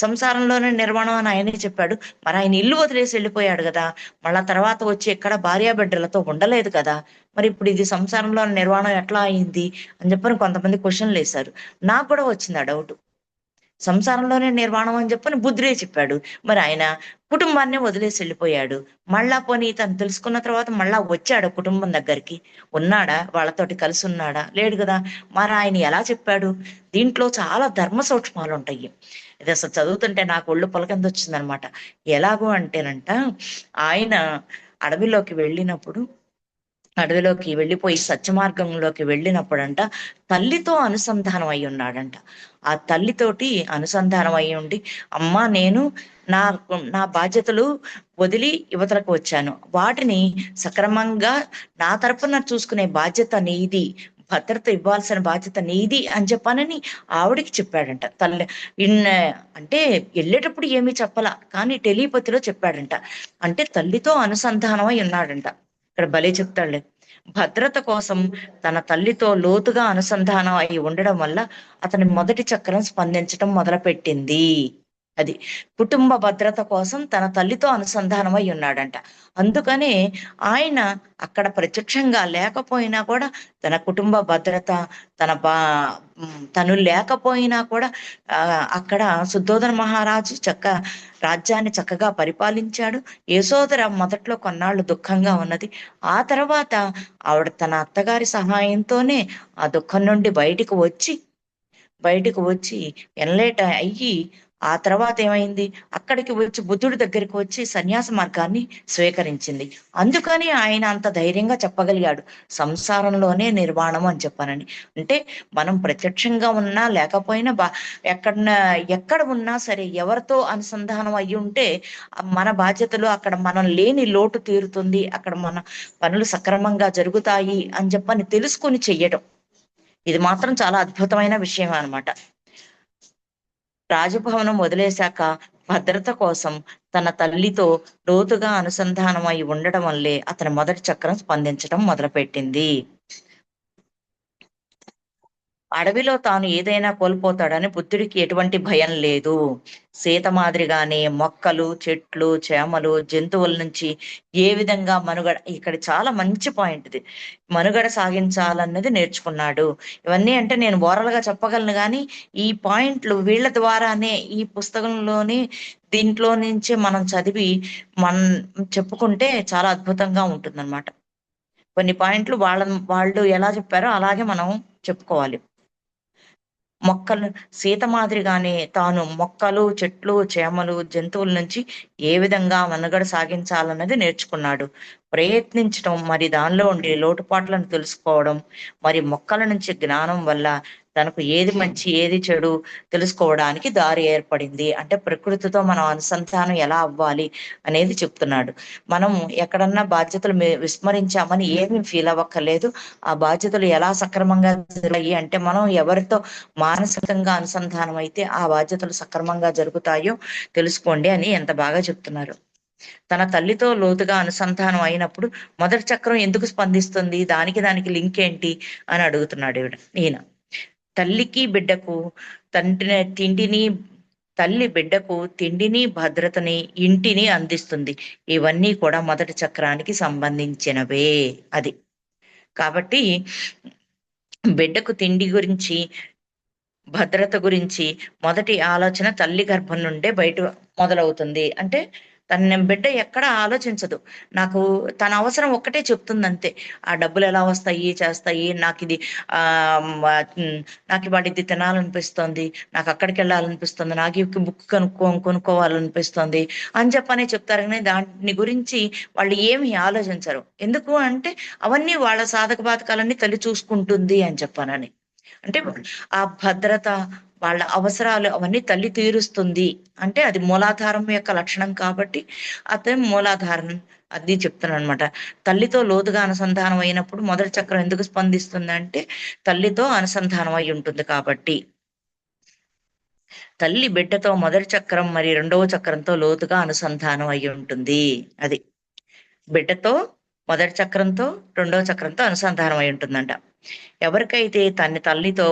సంసారంలోనే నిర్వాణం అని ఆయనే చెప్పాడు, మరి ఆయన ఇల్లు వదిలేసి వెళ్ళిపోయాడు కదా, మళ్ళా తర్వాత వచ్చి ఎక్కడ భార్యాబిడ్డలతో ఉండలేదు కదా, మరి ఇప్పుడు ఇది సంసారంలో నిర్వాణం ఎట్లా అయింది అని చెప్పని కొంతమంది క్వశ్చన్లు వేశారు. నాకు కూడా వచ్చింది ఆ డౌట్. సంసారంలోనే నిర్వాణం అని చెప్పని బుద్ధుడే చెప్పాడు, మరి ఆయన కుటుంబాన్ని వదిలేసి వెళ్ళిపోయాడు. మళ్ళా పోనీ తను తెలుసుకున్న తర్వాత మళ్ళా వచ్చాడు కుటుంబం దగ్గరికి, ఉన్నాడా, వాళ్ళతోటి కలిసి ఉన్నాడా, లేడు కదా. మరి ఆయన ఎలా చెప్పాడు? దీంట్లో చాలా ధర్మ సూక్ష్మాలు ఉంటాయి. ఇది అసలు చదువుతుంటే నాకు ఒళ్ళు పులకింద వచ్చిందనమాట. ఎలాగో అంటేనంట, ఆయన అడవిలోకి వెళ్ళిపోయి సత్య మార్గంలోకి వెళ్ళినప్పుడంట తల్లితో అనుసంధానం అయి ఉన్నాడంట. ఆ తల్లితోటి అనుసంధానం అయి ఉండి, అమ్మా నేను నా నా బాధ్యతలు వదిలి యువతలకు వచ్చాను, వాటిని సక్రమంగా నా తరపున చూసుకునే బాధ్యత నీది, భద్రత ఇవ్వాల్సిన బాధ్యత నీది అని చెప్పానని ఆవిడికి చెప్పాడంట. అంటే వెళ్ళేటప్పుడు ఏమీ చెప్పలా, కానీ టెలిపతిలో చెప్పాడంట. అంటే తల్లితో అనుసంధానం అయి ఉన్నాడంట. ఇక్కడ భలే చెప్తాడులే. భద్రత కోసం తన తల్లితో లోతుగా అనుసంధానం అయి ఉండడం వల్ల అతని మొదటి చక్రం స్పందించటం మొదలుపెట్టింది. అది కుటుంబ భద్రత కోసం తన తల్లితో అనుసంధానమై ఉన్నాడంట. అందుకనే ఆయన అక్కడ ప్రత్యక్షంగా లేకపోయినా కూడా తన కుటుంబ భద్రత, తన తను లేకపోయినా కూడా అక్కడ శుద్ధోదన మహారాజు రాజ్యాన్ని చక్కగా పరిపాలించాడు. యశోధర మొదట్లో కొన్నాళ్ళు దుఃఖంగా ఉన్నది. ఆ తర్వాత ఆవిడ తన అత్తగారి సహాయంతోనే ఆ దుఃఖం నుండి బయటికి వచ్చి ఎన్లైట్ అయ్యి, ఆ తర్వాత ఏమైంది, అక్కడికి వచ్చి బుద్ధుడి దగ్గరికి వచ్చి సన్యాస మార్గాన్ని స్వీకరించింది. అందుకని ఆయన అంత ధైర్యంగా చెప్పగలిగాడు సంసారంలోనే నిర్వాణం అని చెప్పానని. అంటే మనం ప్రత్యక్షంగా ఉన్నా లేకపోయినా ఎక్కడ ఉన్నా సరే ఎవరితో అనుసంధానం అయ్యి ఉంటే మన బాధ్యతలు అక్కడ మనం లేని లోటు తీరుతుంది, అక్కడ మన పనులు సక్రమంగా జరుగుతాయి అని చెప్పని తెలుసుకొని చెయ్యటం. ఇది మాత్రం చాలా అద్భుతమైన విషయం అన్నమాట. రాజభవనం వదిలేశాక భద్రత కోసం తన తల్లితో లోతుగా అనుసంధానమై ఉండడం వల్లే అతని మొదటి చక్రం స్పందించడం మొదలుపెట్టింది. అడవిలో తాను ఏదైనా కోల్పోతాడని బుద్ధుడికి ఎటువంటి భయం లేదు. సీత మాదిరిగానే మొక్కలు, చెట్లు, చేమలు, జంతువుల నుంచి ఏ విధంగా మనుగడ, ఇక్కడ చాలా మంచి పాయింట్ ఇది, మనుగడ సాగించాలన్నది నేర్చుకున్నాడు. ఇవన్నీ అంటే నేను ఓరల్గా చెప్పగలను కానీ ఈ పాయింట్లు వీళ్ళ ద్వారానే, ఈ పుస్తకంలోని దీంట్లో నుంచి మనం చదివి మనం చెప్పుకుంటే చాలా అద్భుతంగా ఉంటుందన్నమాట. కొన్ని పాయింట్లు వాళ్ళు ఎలా చెప్పారో అలాగే మనం చెప్పుకోవాలి. మొక్కలు సీత మాదిరిగానే తాను మొక్కలు, చెట్లు, చేమలు, జంతువుల నుంచి ఏ విధంగా మనుగడ సాగించాలన్నది నేర్చుకున్నాడు. ప్రయత్నించడం, మరి దానిలో ఉండే లోటుపాట్లను తెలుసుకోవడం, మరి మొక్కల నుంచి జ్ఞానం వల్ల తనకు ఏది మంచి ఏది చెడు తెలుసుకోవడానికి దారి ఏర్పడింది. అంటే ప్రకృతితో మనం అనుసంధానం ఎలా అవ్వాలి అనేది చెప్తున్నాడు. మనం ఎక్కడన్నా బాధ్యతలు విస్మరించామని ఏమీ ఫీల్ అవ్వక్కర్లేదు. ఆ బాధ్యతలు ఎలా సక్రమంగా జరిగాయి అంటే మనం ఎవరితో మానసికంగా అనుసంధానం అయితే ఆ బాధ్యతలు సక్రమంగా జరుగుతాయో తెలుసుకోండి అని ఎంత బాగా చెప్తున్నారు. తన తల్లితో లోతుగా అనుసంధానం అయినప్పుడు మొదటి చక్రం ఎందుకు స్పందిస్తుంది, దానికి లింక్ ఏంటి అని అడుగుతున్నాడు ఈయన. తల్లికి బిడ్డకు తిండిని తల్లి బిడ్డకు తిండిని, భద్రతని, ఇంటిని అందిస్తుంది. ఇవన్నీ కూడా మొదటి చక్రానికి సంబంధించినవే. అది కాబట్టి బిడ్డకు తిండి గురించి, భద్రత గురించి మొదటి ఆలోచన తల్లి గర్భం నుండే బయట మొదలవుతుంది. అంటే తన బిడ్డ ఎక్కడ ఆలోచించదు, నాకు తన అవసరం ఒక్కటే చెప్తుంది అంతే. ఆ డబ్బులు ఎలా వస్తాయి చేస్తాయి, నాకు ఇవాళ ఇది తినాలనిపిస్తుంది, నాకు అక్కడికి వెళ్ళాలనిపిస్తుంది, నాకు ఈ బుక్ కొనుక్కోవాలనిపిస్తుంది అని చెప్పనే చెప్తారు. కానీ దాని గురించి వాళ్ళు ఏమి ఆలోచించరు. ఎందుకు అంటే అవన్నీ వాళ్ళ సాధక బాధకాలన్నీ తల్లి చూసుకుంటుంది అని చెప్పానని. అంటే ఆ భద్రత, వాళ్ళ అవసరాలు అవన్నీ తల్లి తీరుస్తుంది. అంటే అది మూలాధారం యొక్క లక్షణం కాబట్టి అతను మూలాధారం అది చెప్తున్నాను అనమాట. తల్లితో లోతుగా అనుసంధానం అయినప్పుడు మొదటి చక్రం ఎందుకు స్పందిస్తుంది అంటే తల్లితో అనుసంధానం అయి ఉంటుంది కాబట్టి. తల్లి బిడ్డతో మొదటి చక్రం మరి రెండవ చక్రంతో లోతుగా అనుసంధానం అయి ఉంటుంది. అది బిడ్డతో మొదటి చక్రంతో రెండవ చక్రంతో అనుసంధానం అయి ఉంటుందంట. ఎవరికైతే తన తల్లితో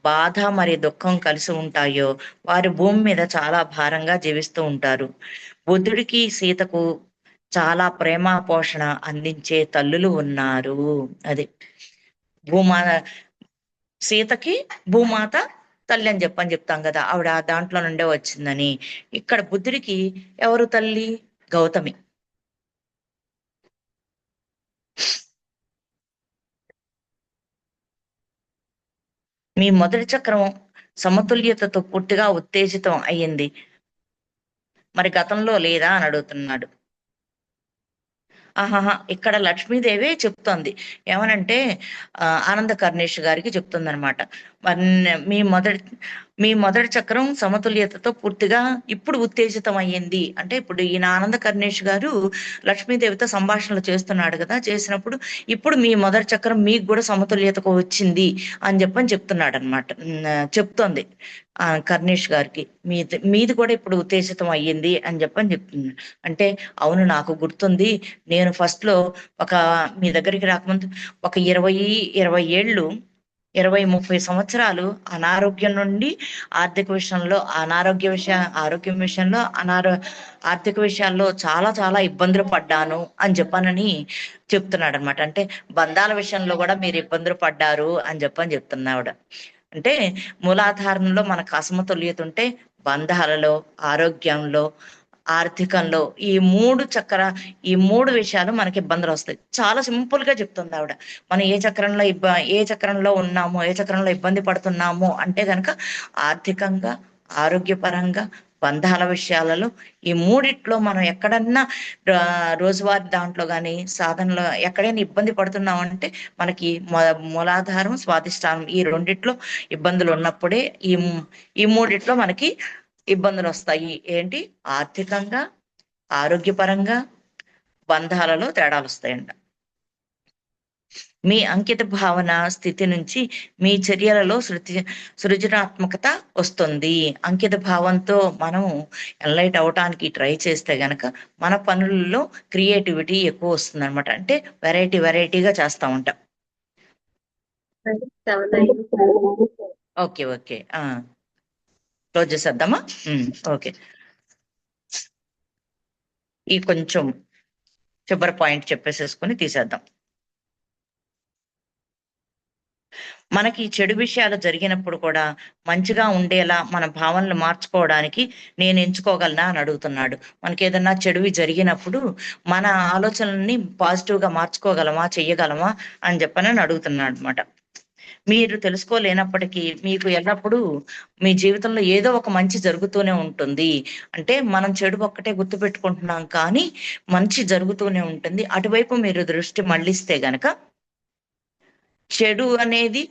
బాధ మరి దుఃఖం కలిసి ఉంటాయో వారు భూమి మీద చాలా భారంగా జీవిస్తూ ఉంటారు. బుద్ధుడికి, సీతకు చాలా ప్రేమ పోషణ అందించే తల్లులు ఉన్నారు. అది భూమా సీతకి భూమాత తల్లి అని చెప్తాం కదా, ఆవిడ దాంట్లో నుండే వచ్చిందని. ఇక్కడ బుద్ధుడికి ఎవరు తల్లి? గౌతమి. మీ మొదటి చక్రం సమతుల్యతతో పూర్తిగా ఉత్తేజితం అయ్యింది, మరి గతంలో లేదా అని అడుగుతున్నాడు. ఆహాహా, ఇక్కడ లక్ష్మీదేవి చెప్తోంది ఏమనంటే ఆనంద కర్ణేష్ గారికి చెప్తుందనమాట. మరి మీ మొదటి చక్రం సమతుల్యతతో పూర్తిగా ఇప్పుడు ఉత్తేజితం అయ్యింది అంటే, ఇప్పుడు ఈయన ఆనంద కర్ణేష్ గారు లక్ష్మీదేవితో సంభాషణలు చేస్తున్నాడు కదా, చేసినప్పుడు ఇప్పుడు మీ మొదటి చక్రం మీకు కూడా సమతుల్యతకు వచ్చింది అని చెప్తున్నాడు అనమాట. చెప్తోంది కర్ణేష్ గారికి, మీది కూడా ఇప్పుడు ఉత్తేజితం అయ్యింది అని చెప్తుంది. అంటే అవును, నాకు గుర్తుంది, నేను ఫస్ట్ లో మీ దగ్గరికి రాకముందు ఒక 20 ఏళ్ళు 20-30 సంవత్సరాలు అనారోగ్యం నుండి ఆరోగ్యం విషయంలో ఆర్థిక విషయాల్లో చాలా చాలా ఇబ్బందులు పడ్డాను అని చెప్పనని చెప్తున్నాడు అనమాట. అంటే బంధాల విషయంలో కూడా మీరు ఇబ్బందులు పడ్డారు అని చెప్తున్నావిడ. అంటే మూలాధారంలో మనకు అసమతుల్యత ఉంటే బంధాలలో, ఆరోగ్యంలో, ఆర్థికంలో ఈ మూడు విషయాలు మనకి ఇబ్బందులు వస్తాయి. చాలా సింపుల్ గా చెప్తుంది ఆవిడ. మనం ఏ చక్రంలో ఉన్నామో, ఏ చక్రంలో ఇబ్బంది పడుతున్నామో అంటే గనక ఆర్థికంగా, ఆరోగ్యపరంగా, బంధాల విషయాలలో ఈ మూడిట్లో మనం ఎక్కడన్నా రోజువారి దాంట్లో కానీ సాధనలో ఎక్కడైనా ఇబ్బంది పడుతున్నామంటే మనకి మూలాధారం, స్వాధిష్టానం ఈ రెండిట్లో ఇబ్బందులు ఉన్నప్పుడే ఈ మూడిట్లో మనకి ఇబ్బందులు వస్తాయి. ఏంటి? ఆర్థికంగా, ఆరోగ్యపరంగా, బంధాలలో తేడాలు వస్తాయంట. మీ అంకిత భావన స్థితి నుంచి మీ చర్యలలో సృజనాత్మకత వస్తుంది. అంకిత భావంతో మనం ఎన్లైట్ అవటానికి ట్రై చేస్తే గనక మన పనులలో క్రియేటివిటీ ఎక్కువ వస్తుంది అనమాట. అంటే వెరైటీగా చేస్తా ఉంటాం. ఓకే ఓకే క్లోజ్ చేసేద్దామా? ఓకే. ఈ కొంచెం చివరి పాయింట్ చెప్పేసేసుకొని తీసేద్దాం. మనకి చెడు విషయాలు జరిగినప్పుడు కూడా మంచిగా ఉండేలా మన భావనలు మార్చుకోవడానికి నేను ఎంచుకోగలనా అని అడుగుతున్నాడు. మనకి ఏదన్నా చెడువి జరిగినప్పుడు మన ఆలోచనల్ని పాజిటివ్ గా మార్చుకోగలమా, చెయ్యగలమా అని చెప్పని అడుగుతున్నాడు అనమాట. మీరు తెలుసుకోలేనప్పటికీ మీకు ఎల్లప్పుడూ మీ జీవితంలో ఏదో ఒక మంచి జరుగుతూనే ఉంటుంది. అంటే మనం చెడు ఒక్కటే గుర్తు పెట్టుకుంటున్నాం కానీ మంచి జరుగుతూనే ఉంటుంది. అటువైపు మీరు దృష్టి మళ్ళిస్తే గనక చెడు అనేది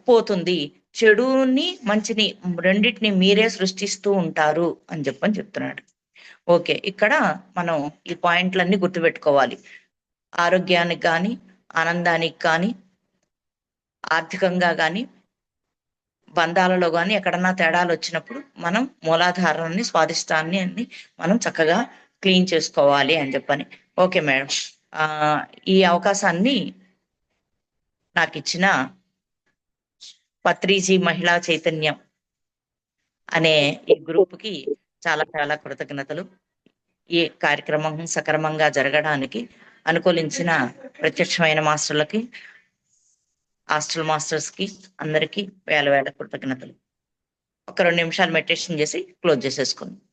పోతుంది. చెడుని మంచిని రెండింటిని మీరే సృష్టిస్తూ ఉంటారు అని చెప్తున్నాడు. ఓకే, ఇక్కడ మనం ఈ పాయింట్లన్నీ గుర్తుపెట్టుకోవాలి. ఆరోగ్యానికి కానీ, ఆనందానికి కానీ, ఆర్థికంగా కానీ, బంధాలలో కానీ ఎక్కడన్నా తేడాలు వచ్చినప్పుడు మనం మూలాధారాన్ని, స్వాధిష్టాన్ని మనం చక్కగా క్లీన్ చేసుకోవాలి అని చెప్పని. ఓకే మేడం, ఈ అవకాశాన్ని నాకు ఇచ్చిన పత్రిజీ మహిళా చైతన్యం అనే ఈ గ్రూప్కి చాలా చాలా కృతజ్ఞతలు. ఈ కార్యక్రమం సక్రమంగా జరగడానికి అనుకూలించిన ప్రత్యక్షమైన మాస్టర్లకి, హాస్టల్ మాస్టర్స్ కి అందరికీ వేల కృతజ్ఞతలు. ఒక 2 నిమిషాలు మెడిటేషన్ చేసి క్లోజ్ చేసేసుకుందాం.